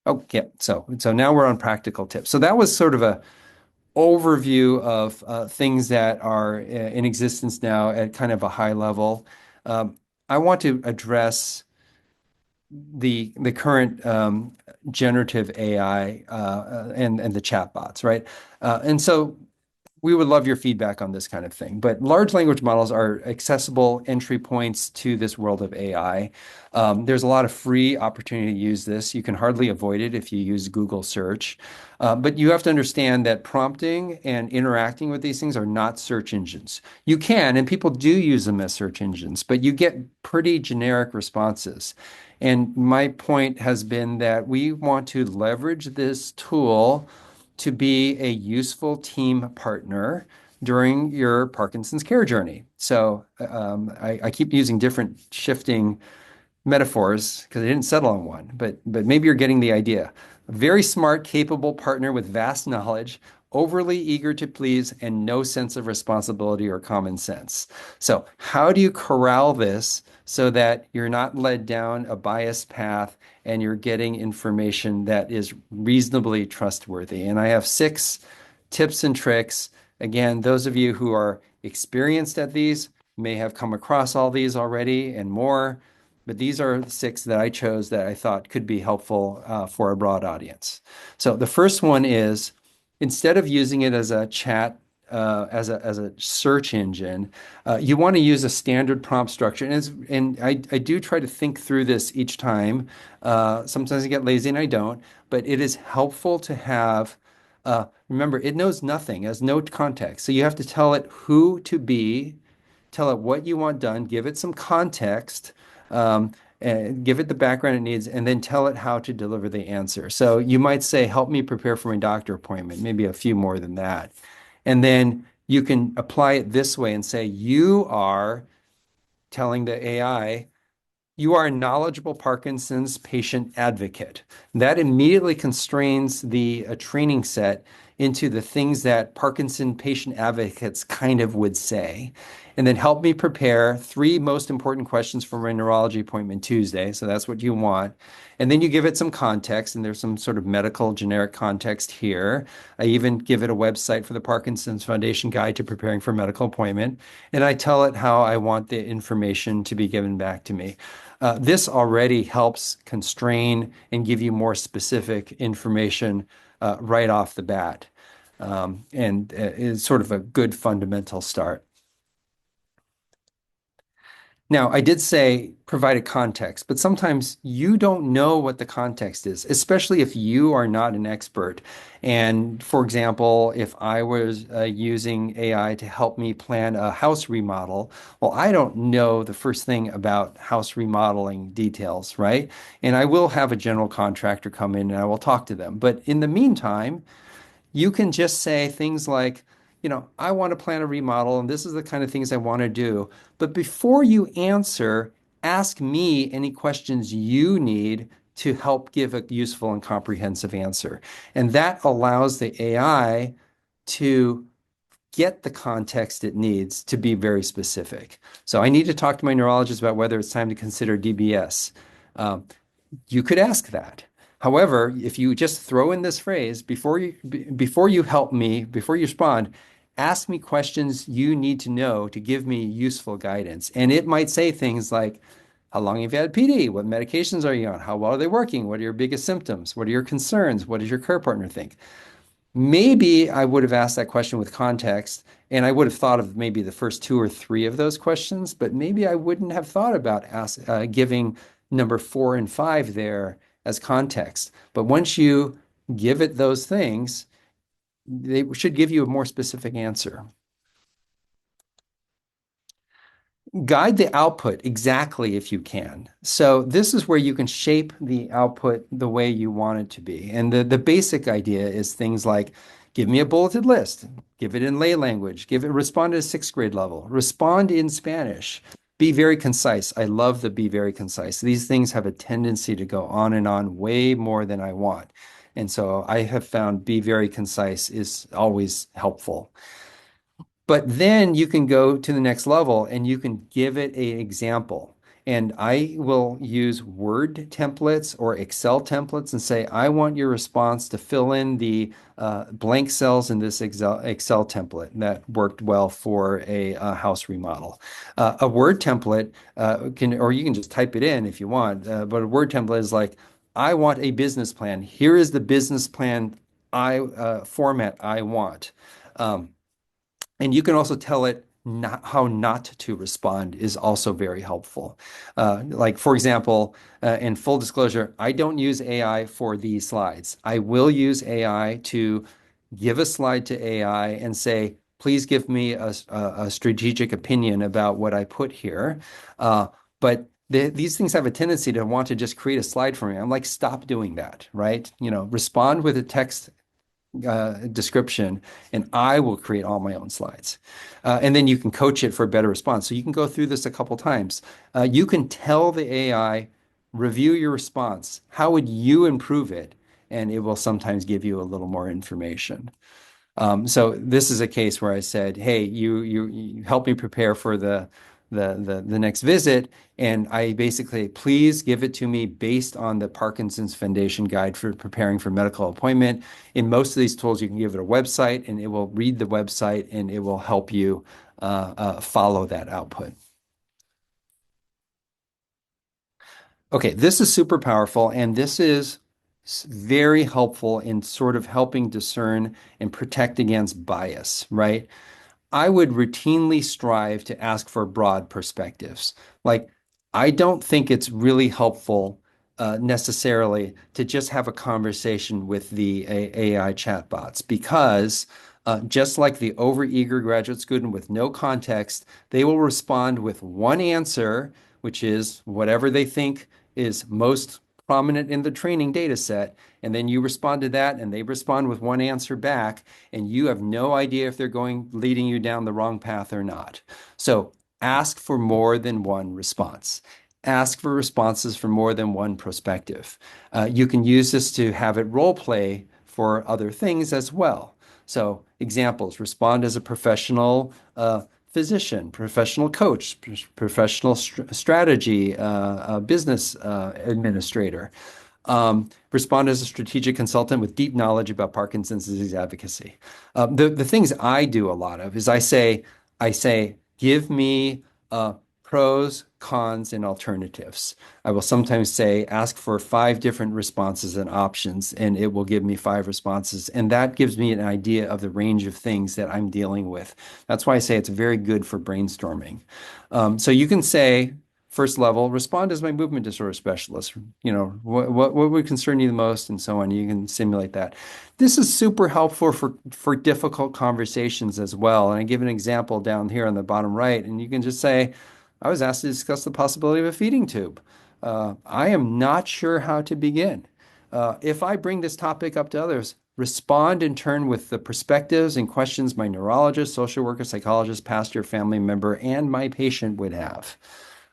Oh, yeah. So now we're on practical tips. So that was sort of a overview of things that are in existence now at kind of a high level. I want to address the current generative AI and the chatbots, right? And so we would love your feedback on this kind of thing. But large language models are accessible entry points to this world of AI. There's a lot of free opportunity to use this. You can hardly avoid it if you use Google search. But you have to understand that prompting and interacting with these things are not search engines. You can, and people do use them as search engines, but you get pretty generic responses. And my point has been that we want to leverage this tool to be a useful team partner during your Parkinson's care journey. So I keep using different shifting metaphors because I didn't settle on one, but maybe you're getting the idea. A very smart, capable partner with vast knowledge, overly eager to please, and no sense of responsibility or common sense. So how do you corral this so that you're not led down a biased path and you're getting information that is reasonably trustworthy? And I have 6 tips and tricks. Again, those of you who are experienced at these may have come across all these already and more, but these are the 6 that I chose that I thought could be helpful for a broad audience. So the first one is, instead of using it as a chat, as a search engine, you want to use a standard prompt structure. And I do try to think through this each time. Sometimes I get lazy and I don't, but it is helpful to have, remember, it knows nothing, has no context. So you have to tell it who to be, tell it what you want done, give it some context, and give it the background it needs, and then tell it how to deliver the answer. So you might say, help me prepare for my doctor appointment, maybe a few more than that. And then you can apply it this way and say, you are telling the AI, you are a knowledgeable Parkinson's patient advocate. That immediately constrains the training set into the things that Parkinson patient advocates kind of would say. And then help me prepare 3 most important questions for my neurology appointment Tuesday. So that's what you want. And then you give it some context, and there's some sort of medical generic context here. I even give it a website for the Parkinson's Foundation Guide to Preparing for a Medical Appointment. And I tell it how I want the information to be given back to me. This already helps constrain and give you more specific information right off the bat, and is sort of a good fundamental start. Now, I did say provide a context, but sometimes you don't know what the context is, especially if you are not an expert. And for example, if I was using AI to help me plan a house remodel, well, I don't know the first thing about house remodeling details, right? And I will have a general contractor come in and I will talk to them. But in the meantime, you can just say things like, I want to plan a remodel and this is the kind of things I want to do. But before you answer, ask me any questions you need to help give a useful and comprehensive answer. And that allows the AI to get the context it needs to be very specific. So I need to talk to my neurologist about whether it's time to consider DBS. Um, you could ask that. However, if you just throw in this phrase before you help me, before you respond, ask me questions you need to know to give me useful guidance. And it might say things like, how long have you had PD? What medications are you on? How well are they working? What are your biggest symptoms? What are your concerns? What does your care partner think? Maybe I would have asked that question with context, and I would have thought of maybe the first two or three of those questions, but maybe I wouldn't have thought about giving number four and five there as context. But once you give it those things, they should give you a more specific answer. Guide the output exactly if you can. So this is where you can shape the output the way you want it to be. And the basic idea is things like give me a bulleted list, give it in lay language, give it respond at a sixth grade level, respond in Spanish, be very concise. I love the be very concise. These things have a tendency to go on and on way more than I want. And so I have found be very concise is always helpful. But then you can go to the next level and you can give it an example. And I will use Word templates or Excel templates and say, I want your response to fill in the blank cells in this Excel template. That worked well for a house remodel. A Word template or you can just type it in if you want, but a Word template is like, I want a business plan. Here is the business plan format I want. Um, and you can also tell it how not to respond is also very helpful. Like, for example, in full disclosure, I don't use AI for these slides. I will use AI to give a slide to AI and say, please give me a strategic opinion about what I put here. But these things have a tendency to want to just create a slide for me. I'm like, stop doing that, right? Respond with a text description, and I will create all my own slides. And then you can coach it for a better response. So you can go through this a couple times. You can tell the AI, review your response. How would you improve it? And it will sometimes give you a little more information. So this is a case where I said, "Hey, you help me prepare for the next visit," and I basically, please give it to me based on the Parkinson's Foundation guide for preparing for medical appointment. In most of these tools, you can give it a website, and it will read the website, and it will help you follow that output. Okay, this is super powerful, and this is very helpful in sort of helping discern and protect against bias, right? I would routinely strive to ask for broad perspectives. Like, I don't think it's really helpful necessarily to just have a conversation with the AI chatbots because just like the overeager graduate student with no context, they will respond with one answer, which is whatever they think is most prominent in the training data set. And then you respond to that, and they respond with one answer back, and you have no idea if they're leading you down the wrong path or not. So ask for more than one response. Ask for responses from more than one perspective. You can use this to have it role play for other things as well. So examples, respond as a professional physician, professional coach, professional strategy, business administrator. Respond as a strategic consultant with deep knowledge about Parkinson's disease advocacy. The things I do a lot of is I say, give me pros, cons, and alternatives. I will sometimes say, ask for 5 different responses and options, and it will give me 5 responses. And that gives me an idea of the range of things that I'm dealing with. That's why I say it's very good for brainstorming. So you can say, first level, respond as my movement disorder specialist. What would concern you the most, and so on. You can simulate that. This is super helpful for difficult conversations as well. And I give an example down here on the bottom right, and you can just say, I was asked to discuss the possibility of a feeding tube. I am not sure how to begin. If I bring this topic up to others, respond in turn with the perspectives and questions my neurologist, social worker, psychologist, pastor, family member, and my patient would have.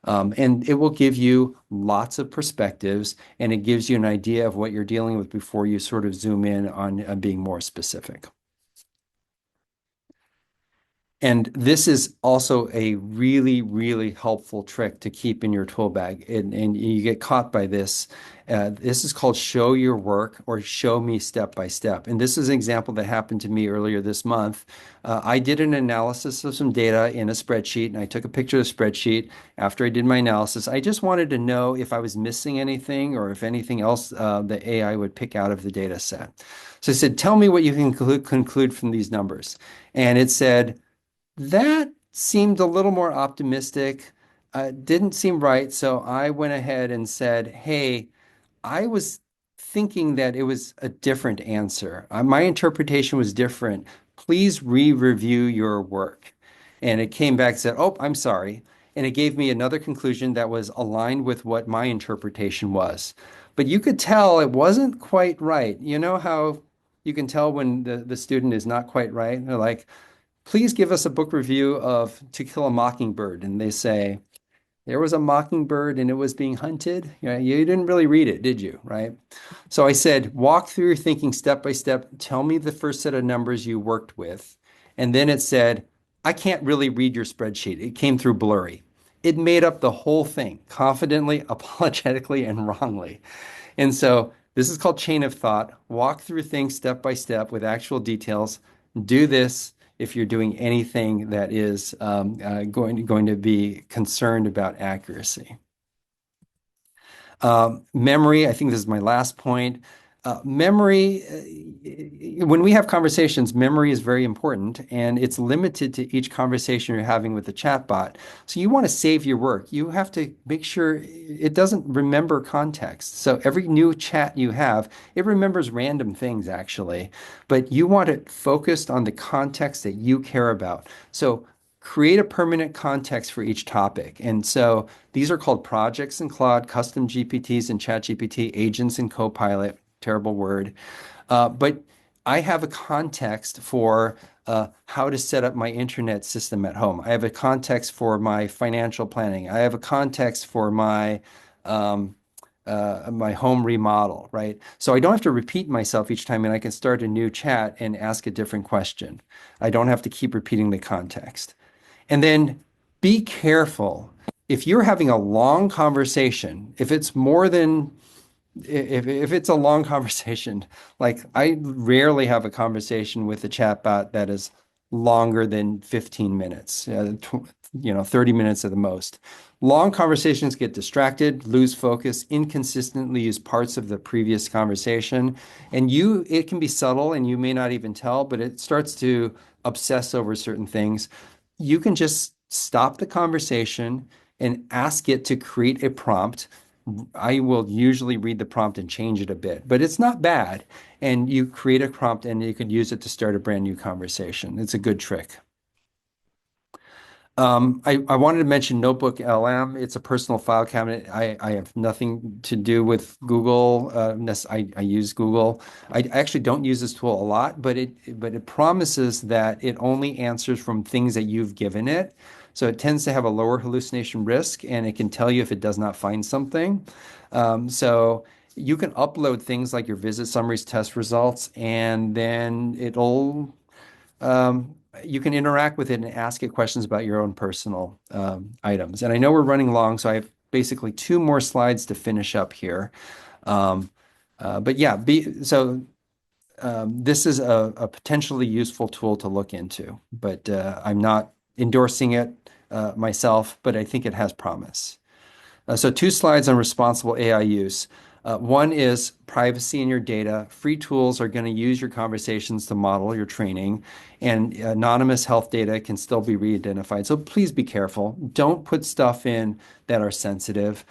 And it will give you lots of perspectives, and it gives you an idea of what you're dealing with before you sort of zoom in on being more specific. And this is also a really, really helpful trick to keep in your tool bag. And you get caught by this. This is called show your work, or show me step by step. And this is an example that happened to me earlier this month. I did an analysis of some data in a spreadsheet, and I took a picture of the spreadsheet after I did my analysis. I just wanted to know if I was missing anything, or if anything else the AI would pick out of the data set. So I said, tell me what you can conclude from these numbers. And it said, that seemed a little more optimistic. Didn't seem right. So I went ahead and said, hey, I was thinking that it was a different answer. My interpretation was different. Please re-review your work. And it came back and said, oh, I'm sorry. And it gave me another conclusion that was aligned with what my interpretation was. But you could tell it wasn't quite right. You know how you can tell when the student is not quite right? They're like, please give us a book review of To Kill a Mockingbird. And they say, there was a mockingbird and it was being hunted. You didn't really read it, did you? Right? So I said, walk through your thinking step by step. Tell me the first set of numbers you worked with. And then it said, I can't really read your spreadsheet. It came through blurry. It made up the whole thing confidently, apologetically, and wrongly. And so this is called chain of thought. Walk through things step by step with actual details. Do this if you're doing anything that is going to be concerned about accuracy. Memory, I think this is my last point. Memory, when we have conversations, memory is very important, and it's limited to each conversation you're having with the chatbot. So you want to save your work. You have to make sure it doesn't remember context. So every new chat you have, it remembers random things actually, but you want it focused on the context that you care about. So create a permanent context for each topic. And so these are called projects in Claude, custom GPTs in ChatGPT, agents in Copilot. Terrible word. But I have a context for how to set up my internet system at home. I have a context for my financial planning. I have a context for my my home remodel, right? So I don't have to repeat myself each time, and I can start a new chat and ask a different question. I don't have to keep repeating the context. And then be careful. If you're having a long conversation, if it's more than if it's a long conversation, like I rarely have a conversation with a chatbot that is longer than 15 minutes, 30 minutes at the most. Long conversations get distracted, lose focus, inconsistently use parts of the previous conversation. And it can be subtle and you may not even tell, but it starts to obsess over certain things. You can just stop the conversation and ask it to create a prompt. I will usually read the prompt and change it a bit, but it's not bad. And you create a prompt and you can use it to start a brand new conversation. It's a good trick. I wanted to mention Notebook LM. It's a personal file cabinet. I have nothing to do with Google. I use Google. I actually don't use this tool a lot, but it promises that it only answers from things that you've given it. So it tends to have a lower hallucination risk, and it can tell you if it does not find something. So you can upload things like your visit summaries, test results, and then you can interact with it and ask it questions about your own personal items. And I know we're running long, so I have basically 2 more slides to finish up here. But yeah, this is a potentially useful tool to look into, but I'm not endorsing it myself, but I think it has promise. So 2 slides on responsible AI use. One is privacy in your data. Free tools are going to use your conversations to model your training, and anonymous health data can still be re-identified. So please be careful. Don't put stuff in that are sensitive.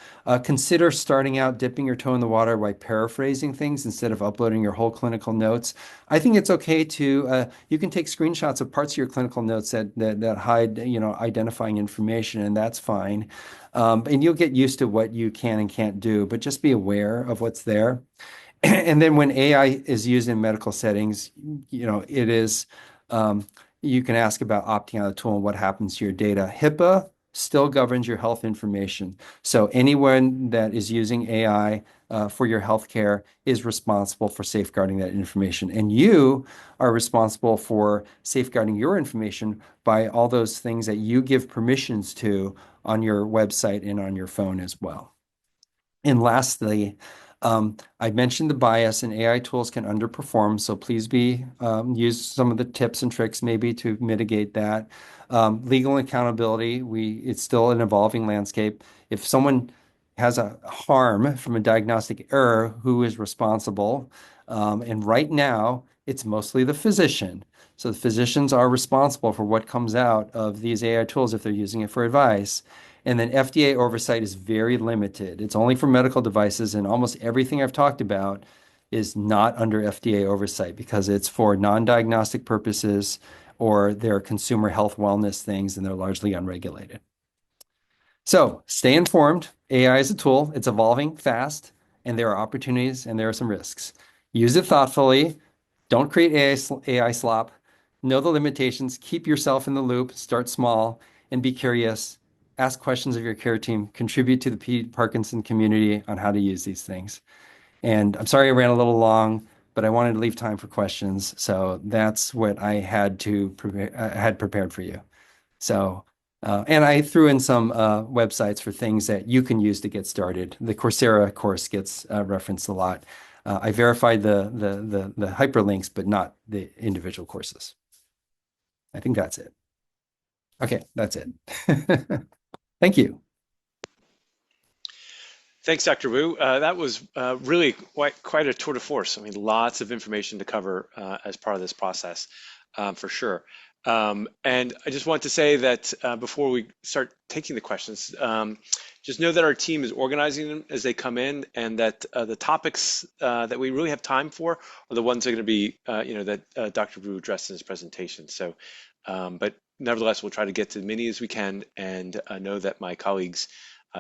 Consider starting out dipping your toe in the water by paraphrasing things instead of uploading your whole clinical notes. I think it's okay to you can take screenshots of parts of your clinical notes that hide, identifying information, and that's fine. And you'll get used to what you can and can't do, but just be aware of what's there. And then when AI is used in medical settings, it is, um, you can ask about opting out of the tool and what happens to your data. HIPAA still governs your health information. So anyone that is using AI for your healthcare is responsible for safeguarding that information. And you are responsible for safeguarding your information by all those things that you give permissions to on your website and on your phone as well. And lastly, I mentioned the bias, and AI tools can underperform, so please use some of the tips and tricks maybe to mitigate that. Legal accountability, it's still an evolving landscape. If someone has a harm from a diagnostic error, who is responsible? And right now, it's mostly the physician. So the physicians are responsible for what comes out of these AI tools if they're using it for advice. And then FDA oversight is very limited. It's only for medical devices, and almost everything I've talked about is not under FDA oversight because it's for non-diagnostic purposes or they're consumer health wellness things, and they're largely unregulated. So stay informed. AI is a tool. It's evolving fast, and there are opportunities and there are some risks. Use it thoughtfully. Don't create AI slop. Know the limitations. Keep yourself in the loop. Start small and be curious. Ask questions of your care team. Contribute to the Parkinson community on how to use these things. And I'm sorry I ran a little long, but I wanted to leave time for questions. So that's what I had prepared for you. So, and I threw in some websites for things that you can use to get started. The Coursera course gets referenced a lot. I verified the hyperlinks, but not the individual courses. I think that's it. Okay, that's it. Thank you. Thanks, Dr. Wu. That was really quite a tour de force. I mean, lots of information to cover as part of this process, for sure. And I just want to say that before we start taking the questions, just know that our team is organizing them as they come in, and that the topics that we really have time for are the ones that are going to be, that Dr. Wu addressed in his presentation. So, but nevertheless, we'll try to get to as many as we can, and know that my colleagues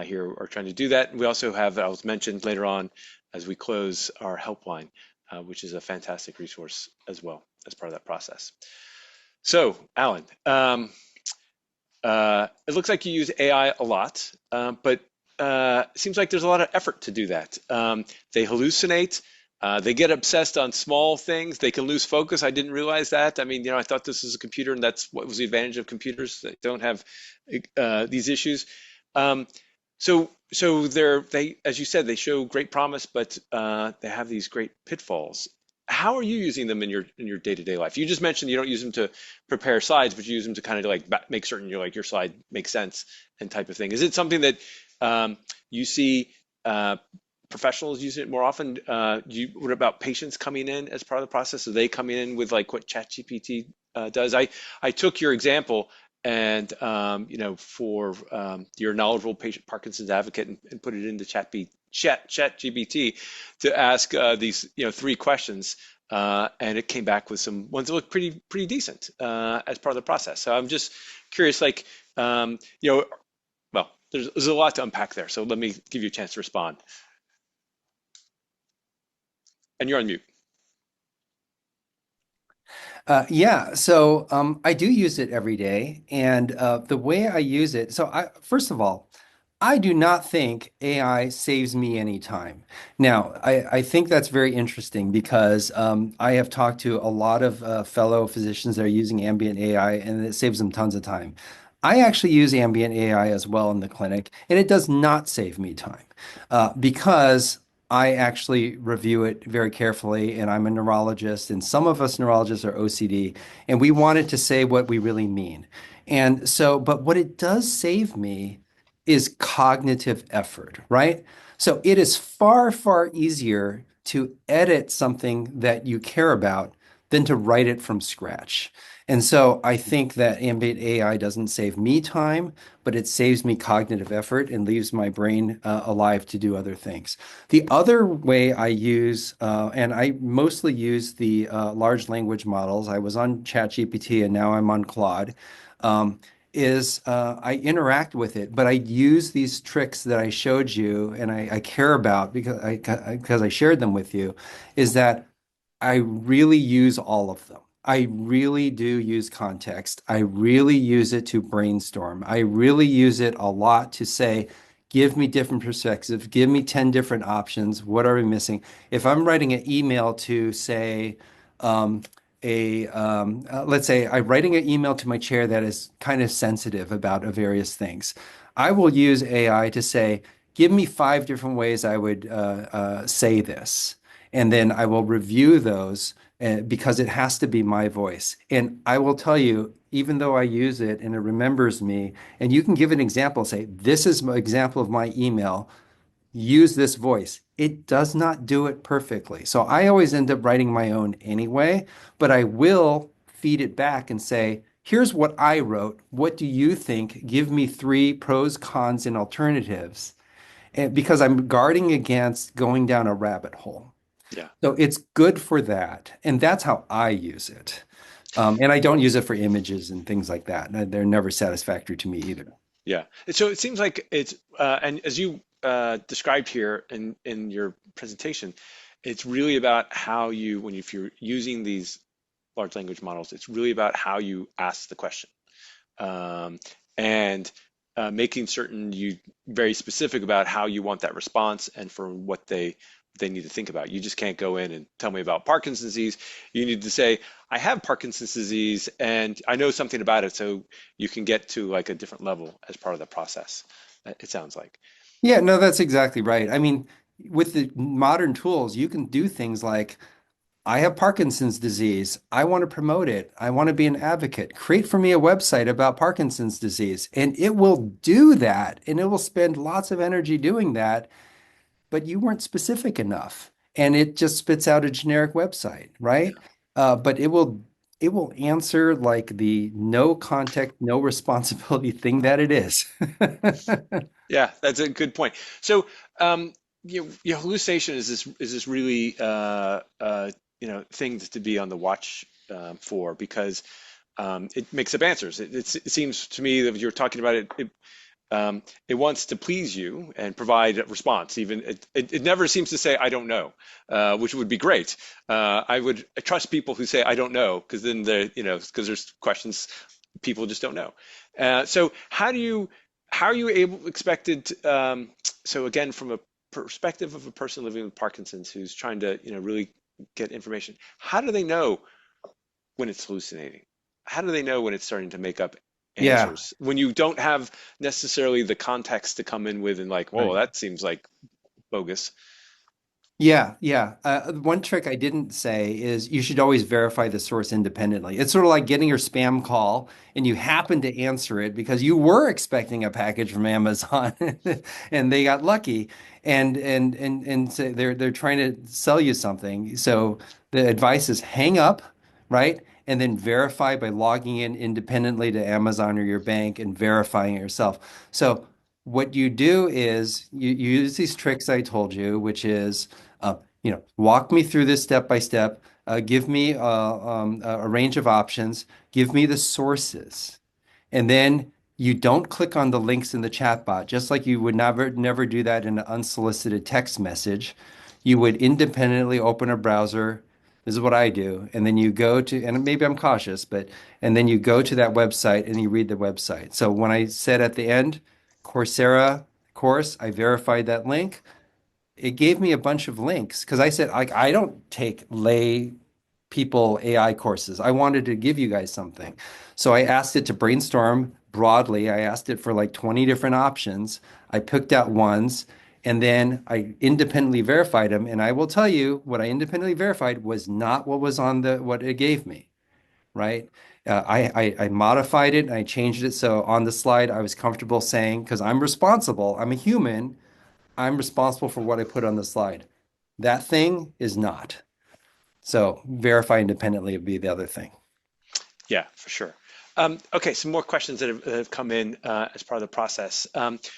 here are trying to do that. We also have, I was mentioned later on as we close, our helpline, which is a fantastic resource as well as part of that process. So, Alan, it looks like you use AI a lot, but it seems like there's a lot of effort to do that. They hallucinate. They get obsessed on small things. They can lose focus. I didn't realize that. I mean, I thought this was a computer, and that's what was the advantage of computers. They don't have these issues. So they, as you said, they show great promise, but they have these great pitfalls. How are you using them in your day-to-day life? You just mentioned you don't use them to prepare slides, but you use them to kind of like make certain your slide makes sense and type of thing. Is it something that you see professionals using it more often? What about patients coming in as part of the process? Are they coming in with like what ChatGPT does? I took your example and for your knowledgeable patient Parkinson's advocate and put it into ChatGPT to ask these 3 questions, and it came back with some ones that look pretty decent as part of the process. So I'm just curious, like well, there's a lot to unpack there. So let me give you a chance to respond. And you're on mute. Yeah, so I do use it every day, and the way I use it, first of all, I do not think AI saves me any time. Now, I think that's very interesting because I have talked to a lot of fellow physicians that are using ambient AI, and it saves them tons of time. I actually use ambient AI as well in the clinic, and it does not save me time because I actually review it very carefully, and I'm a neurologist, and some of us neurologists are OCD, and we want it to say what we really mean. And so, but what it does save me is cognitive effort, right? So it is far, far easier to edit something that you care about than to write it from scratch. And so I think that ambient AI doesn't save me time, but it saves me cognitive effort and leaves my brain alive to do other things. The other way I use, and I mostly use the large language models. I was on ChatGPT and now I'm on Claude. Um, is I interact with it, but I use these tricks that I showed you and I care about because I shared them with you, is that I really use all of them. I really do use context. I really use it to brainstorm. I really use it a lot to say, give me different perspectives, give me 10 different options. What are we missing? If I'm writing an email to say, um, let's say I'm writing an email to my chair that is kind of sensitive about various things. I will use AI to say, give me 5 different ways I would say this. And then I will review those because it has to be my voice. And I will tell you, even though I use it and it remembers me, and you can give an example, say, this is an example of my email, use this voice. It does not do it perfectly. So I always end up writing my own anyway, but I will feed it back and say, here's what I wrote. What do you think? Give me 3 pros, cons, and alternatives. And because I'm guarding against going down a rabbit hole. Yeah. So it's good for that. And that's how I use it. And I don't use it for images and things like that. They're never satisfactory to me either. Yeah. And so it seems like it's, and as you described here in your presentation, it's really about how you, if you're using these large language models, it's really about how you ask the question, um, and making certain you very specific about how you want that response and for what they need to think about. You just can't go in and tell me about Parkinson's disease. You need to say, I have Parkinson's disease and I know something about it, so you can get to like a different level as part of the process. It sounds like. Yeah, no, that's exactly right. I mean, with the modern tools, you can do things like, I have Parkinson's disease. I want to promote it. I want to be an advocate. Create for me a website about Parkinson's disease. And it will do that. And it will spend lots of energy doing that. But you weren't specific enough. And it just spits out a generic website, right? But it will answer like the no context, no responsibility thing that it is. Yeah, that's a good point. So, hallucination is this really thing to be on the watch for, because it makes up answers. It seems to me that you're talking about it wants to please you and provide a response. Even it never seems to say I don't know, which would be great. I would trust people who say I don't know, because then because there's questions people just don't know. So how are you expected? So again, from a perspective of a person living with Parkinson's who's trying to really get information, how do they know when it's hallucinating? How do they know when it's starting to make up Yeah, answers when you don't have necessarily the context to come in with and like, whoa, right. that seems like bogus. Yeah, yeah. One trick I didn't say is you should always verify the source independently. It's sort of like getting your spam call and you happen to answer it because you were expecting a package from Amazon and they got lucky and so they're trying to sell you something. So the advice is hang up, right? And then verify by logging in independently to Amazon or your bank and verifying it yourself. So what you do is you use these tricks I told you, which is walk me through this step by step. Give me a range of options. Give me the sources. And then you don't click on the links in the chatbot, just like you would never do that in an unsolicited text message. You would independently open a browser. This is what I do. And then you go to, and maybe I'm cautious, and then you go to that website and you read the website. So when I said at the end, Coursera course, I verified that link. It gave me a bunch of links because I said, like, I don't take lay people AI courses. I wanted to give you guys something. So I asked it to brainstorm broadly. I asked it for like 20 different options. I picked out ones and then I independently verified them. And I will tell you what I independently verified was not what was on what it gave me, right? I modified it and I changed it. So on the slide, I was comfortable saying, because I'm responsible, I'm a human, I'm responsible for what I put on the slide. That thing is not. So verify independently would be the other thing. Yeah, for sure. Okay, some more questions that have come in as part of the process.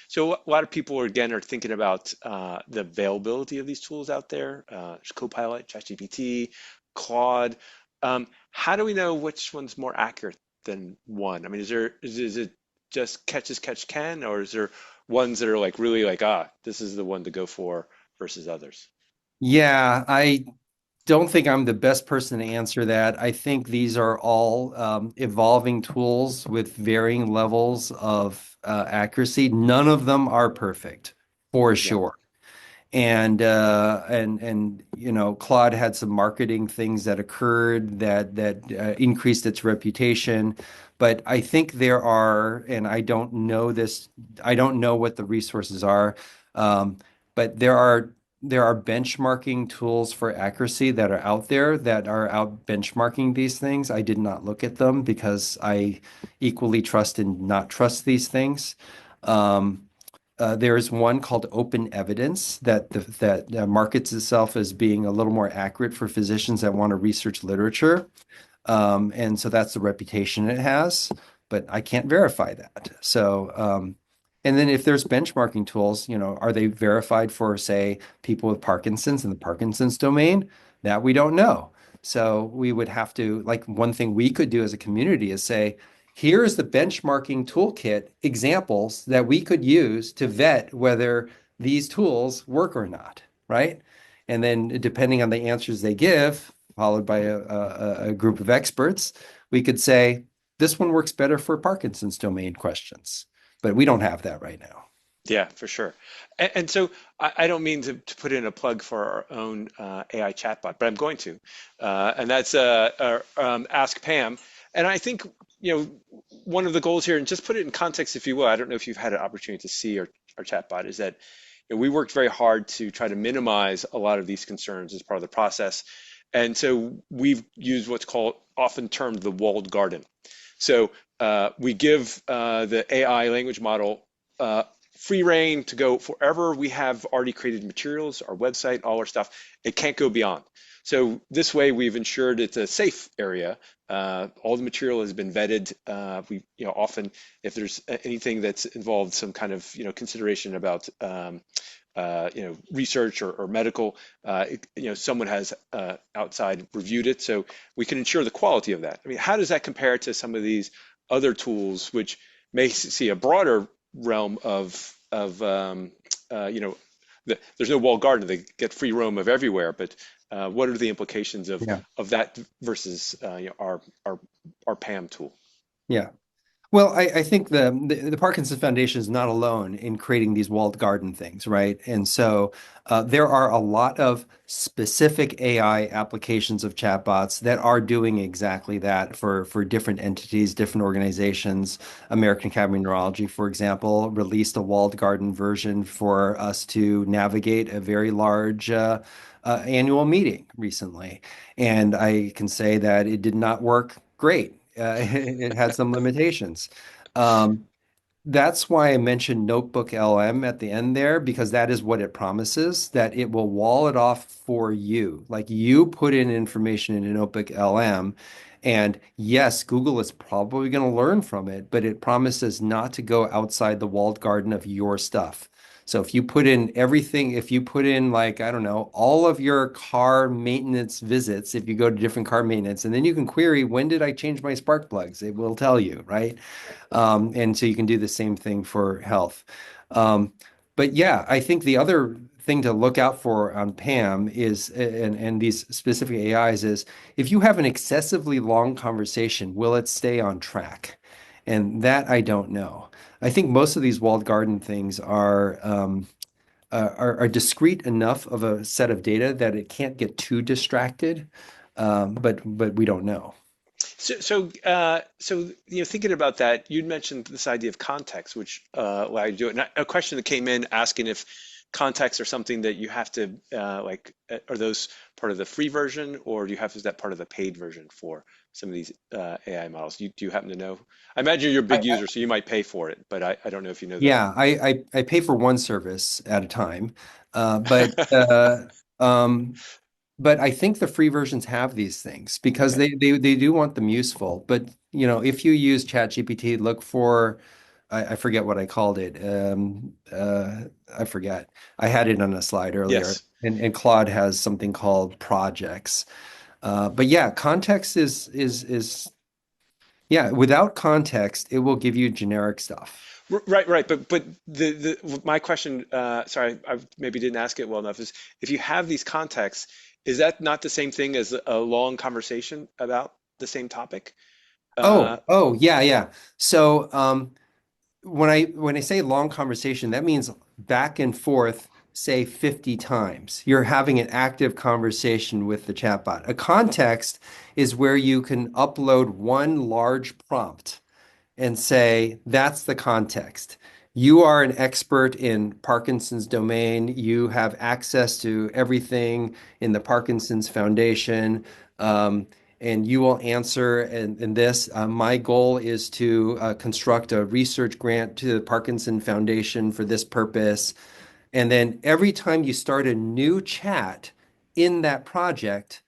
So a lot of people again are thinking about the availability of these tools out there. There's Copilot, ChatGPT, Claude. How do we know which one's more accurate than one? I mean, is it just catch as catch can, or is there ones that are like really like, this is the one to go for versus others? Yeah, I don't think I'm the best person to answer that. I think these are all evolving tools with varying levels of accuracy. None of them are perfect, for Yeah. sure. And you know, Claude had some marketing things that occurred that increased its reputation. But I think there are, and I don't know this, I don't know what the resources are, um, but there are benchmarking tools for accuracy that are out there that are out benchmarking these things. I did not look at them because I equally trust and not trust these things. Um, there is one called Open Evidence that markets itself as being a little more accurate for physicians that want to research literature. And so that's the reputation it has, but I can't verify that. And then if there's benchmarking tools, you know, are they verified for, say, people with Parkinson's in the Parkinson's domain? That we don't know. So we would have to, like, one thing we could do as a community is say, here's the benchmarking toolkit examples that we could use to vet whether these tools work or not, right? And then depending on the answers they give, followed by a group of experts, we could say, this one works better for Parkinson's domain questions. But we don't have that right now. Yeah, for sure. And so I don't mean to put in a plug for our own AI chatbot, but I'm going to. And that's Ask Pam. And I think, one of the goals here, and just put it in context, if you will, I don't know if you've had an opportunity to see our chatbot, is that we worked very hard to try to minimize a lot of these concerns as part of the process. And so we've used what's called, often termed, the walled garden. So we give the AI language model uh, free reign to go wherever we have already created materials, our website, all our stuff. It can't go beyond. So this way, we've ensured it's a safe area. All the material has been vetted. Often, if there's anything that's involved some kind of, consideration about, research or medical, someone has outside reviewed it, so we can ensure the quality of that. I mean, how does that compare to some of these other tools, which may see a broader realm of there's no walled garden; they get free roam of everywhere. But what are the implications of Yeah. that versus our PAM tool? Yeah. Well, I think the Parkinson Foundation is not alone in creating these walled garden things, right? And so there are a lot of specific AI applications of chatbots that are doing exactly that for different entities, different organizations. American Academy of Neurology, for example, released a walled garden version for us to navigate a very large annual meeting recently. And I can say that it did not work great. It had some limitations. Um, that's why I mentioned Notebook LM at the end there, because that is what it promises, that it will wall it off for you. Like you put in information in a Notebook LM, and yes, Google is probably going to learn from it, but it promises not to go outside the walled garden of your stuff. So if you put in everything, if you put in like, I don't know, all of your car maintenance visits, if you go to different car maintenance, and then you can query, when did I change my spark plugs? It will tell you, right? And so you can do the same thing for health. Um, but yeah, I think the other thing to look out for on PAM is, and these specific AIs is, if you have an excessively long conversation, will it stay on track? And that I don't know. I think most of these walled garden things are discrete enough of a set of data that it can't get too distracted. But we don't know. So thinking about that, you'd mentioned this idea of context, which allowed you to do it. And a question that came in asking if contexts are something that you have to are those part of the free version, or is that part of the paid version for some of these AI models? Do you happen to know? I imagine you're a big user, so you might pay for it, but I don't know if you know that. Yeah, I pay for one service at a time, but Um, but I think the free versions have these things because Okay. they do want them useful. But if you use ChatGPT, look for I forget what I called it. I forget. I had it on a slide earlier, Yes. and Claude has something called projects. But yeah, context is yeah. Without context, it will give you generic stuff. Right, right. But the my question, sorry, I maybe didn't ask it well enough, is if you have these contexts, is that not the same thing as a long conversation about the same topic? Uh, Oh, yeah, yeah. So when I say long conversation, that means back and forth, say 50 times. You're having an active conversation with the chatbot. A context is where you can upload one large prompt and say, that's the context. You are an expert in Parkinson's domain. You have access to everything in the Parkinson's Foundation. Um, and you will answer in this. My goal is to construct a research grant to the Parkinson Foundation for this purpose. And then every time you start a new chat in that project,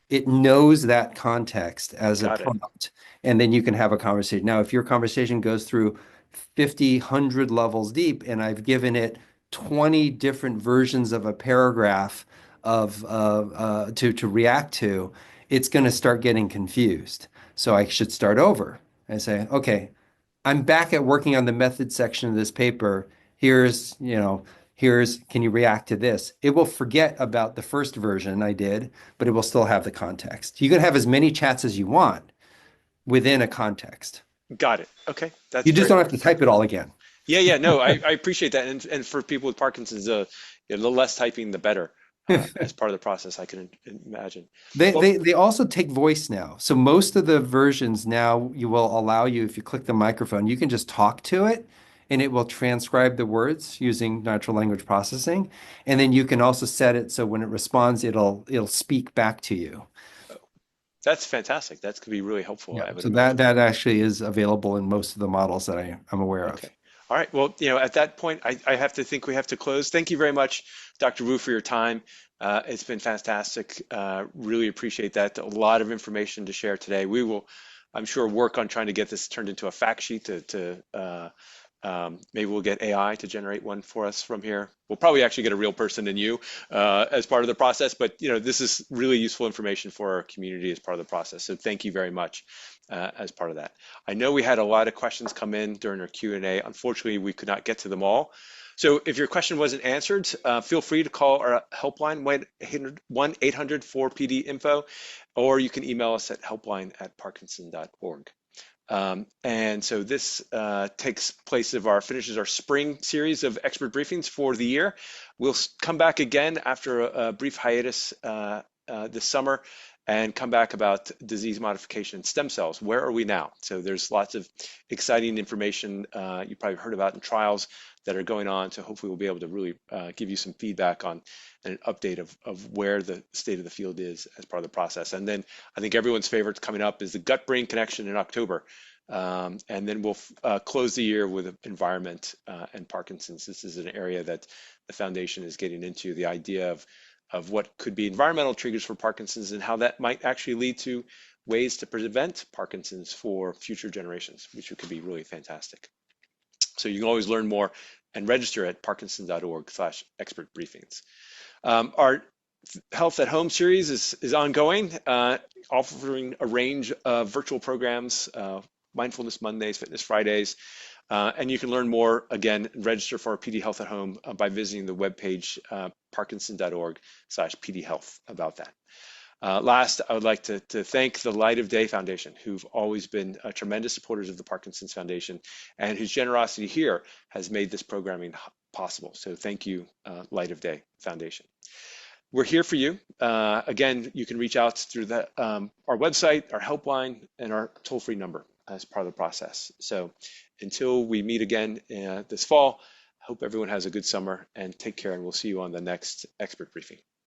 it knows that context as a got it. prompt, and then you can have a conversation. Now, if your conversation goes through 50, 100 levels deep, and I've given it 20 different versions of a paragraph to react to, it's going to start getting confused. So I should start over and say, okay, I'm back at working on the method section of this paper. Here's, can you react to this? It will forget about the first version I did, but it will still have the context. You can have as many chats as you want within a context. Got it. Okay, that's You just very don't have to type it all again. yeah, yeah. No, I appreciate that, and for people with Parkinson's, the less typing, the better, as part of the process. I can imagine. They, Well, they they also take voice now. So most of the versions now you will allow you, if you click the microphone, you can just talk to it and it will transcribe the words using natural language processing. And then you can also set it so when it responds, it'll speak back to you. that's fantastic. That's could be really helpful, Yeah. I would So that imagine. that actually is available in most of the models that I'm aware of. Okay. All right. Well, at that point, I have to think we have to close. Thank you very much, Dr. Wu, for your time. It's been fantastic. Really appreciate that. A lot of information to share today. We will, I'm sure, work on trying to get this turned into a fact sheet maybe we'll get AI to generate one for us from here. We'll probably actually get a real person in you as part of the process, but this is really useful information for our community as part of the process. So thank you very much as part of that. I know we had a lot of questions come in during our Q&A. Unfortunately, we could not get to them all. So if your question wasn't answered, feel free to call our helpline, 1-800-4PD-INFO, or you can email us at helpline@parkinson.org. And so this takes place of finishes our spring series of expert briefings for the year. We'll come back again after a brief hiatus this summer and come back about disease modification and stem cells. Where are we now? So there's lots of exciting information you probably heard about in trials that are going on. So hopefully we'll be able to really give you some feedback on and an update of where the state of the field is as part of the process. And then I think everyone's favorite coming up is the gut-brain connection in October. And then we'll close the year with environment and Parkinson's. This is an area that the foundation is getting into, the idea of what could be environmental triggers for Parkinson's and how that might actually lead to ways to prevent Parkinson's for future generations, which could be really fantastic. So you can always learn more and register at parkinson.org/expert briefings. Our Health at Home series is ongoing, offering a range of virtual programs, Mindfulness Mondays, Fitness Fridays, and you can learn more, again, register for our PD Health at Home by visiting the webpage, parkinson.org/PD Health about that. Last, I would like to thank the Light of Day Foundation, who've always been tremendous supporters of the Parkinson's Foundation and whose generosity here has made this programming possible. So thank you, Light of Day Foundation. We're here for you. Again, you can reach out through our website, our helpline, and our toll-free number as part of the process. So until we meet again this fall, I hope everyone has a good summer and take care, and we'll see you on the next expert briefing.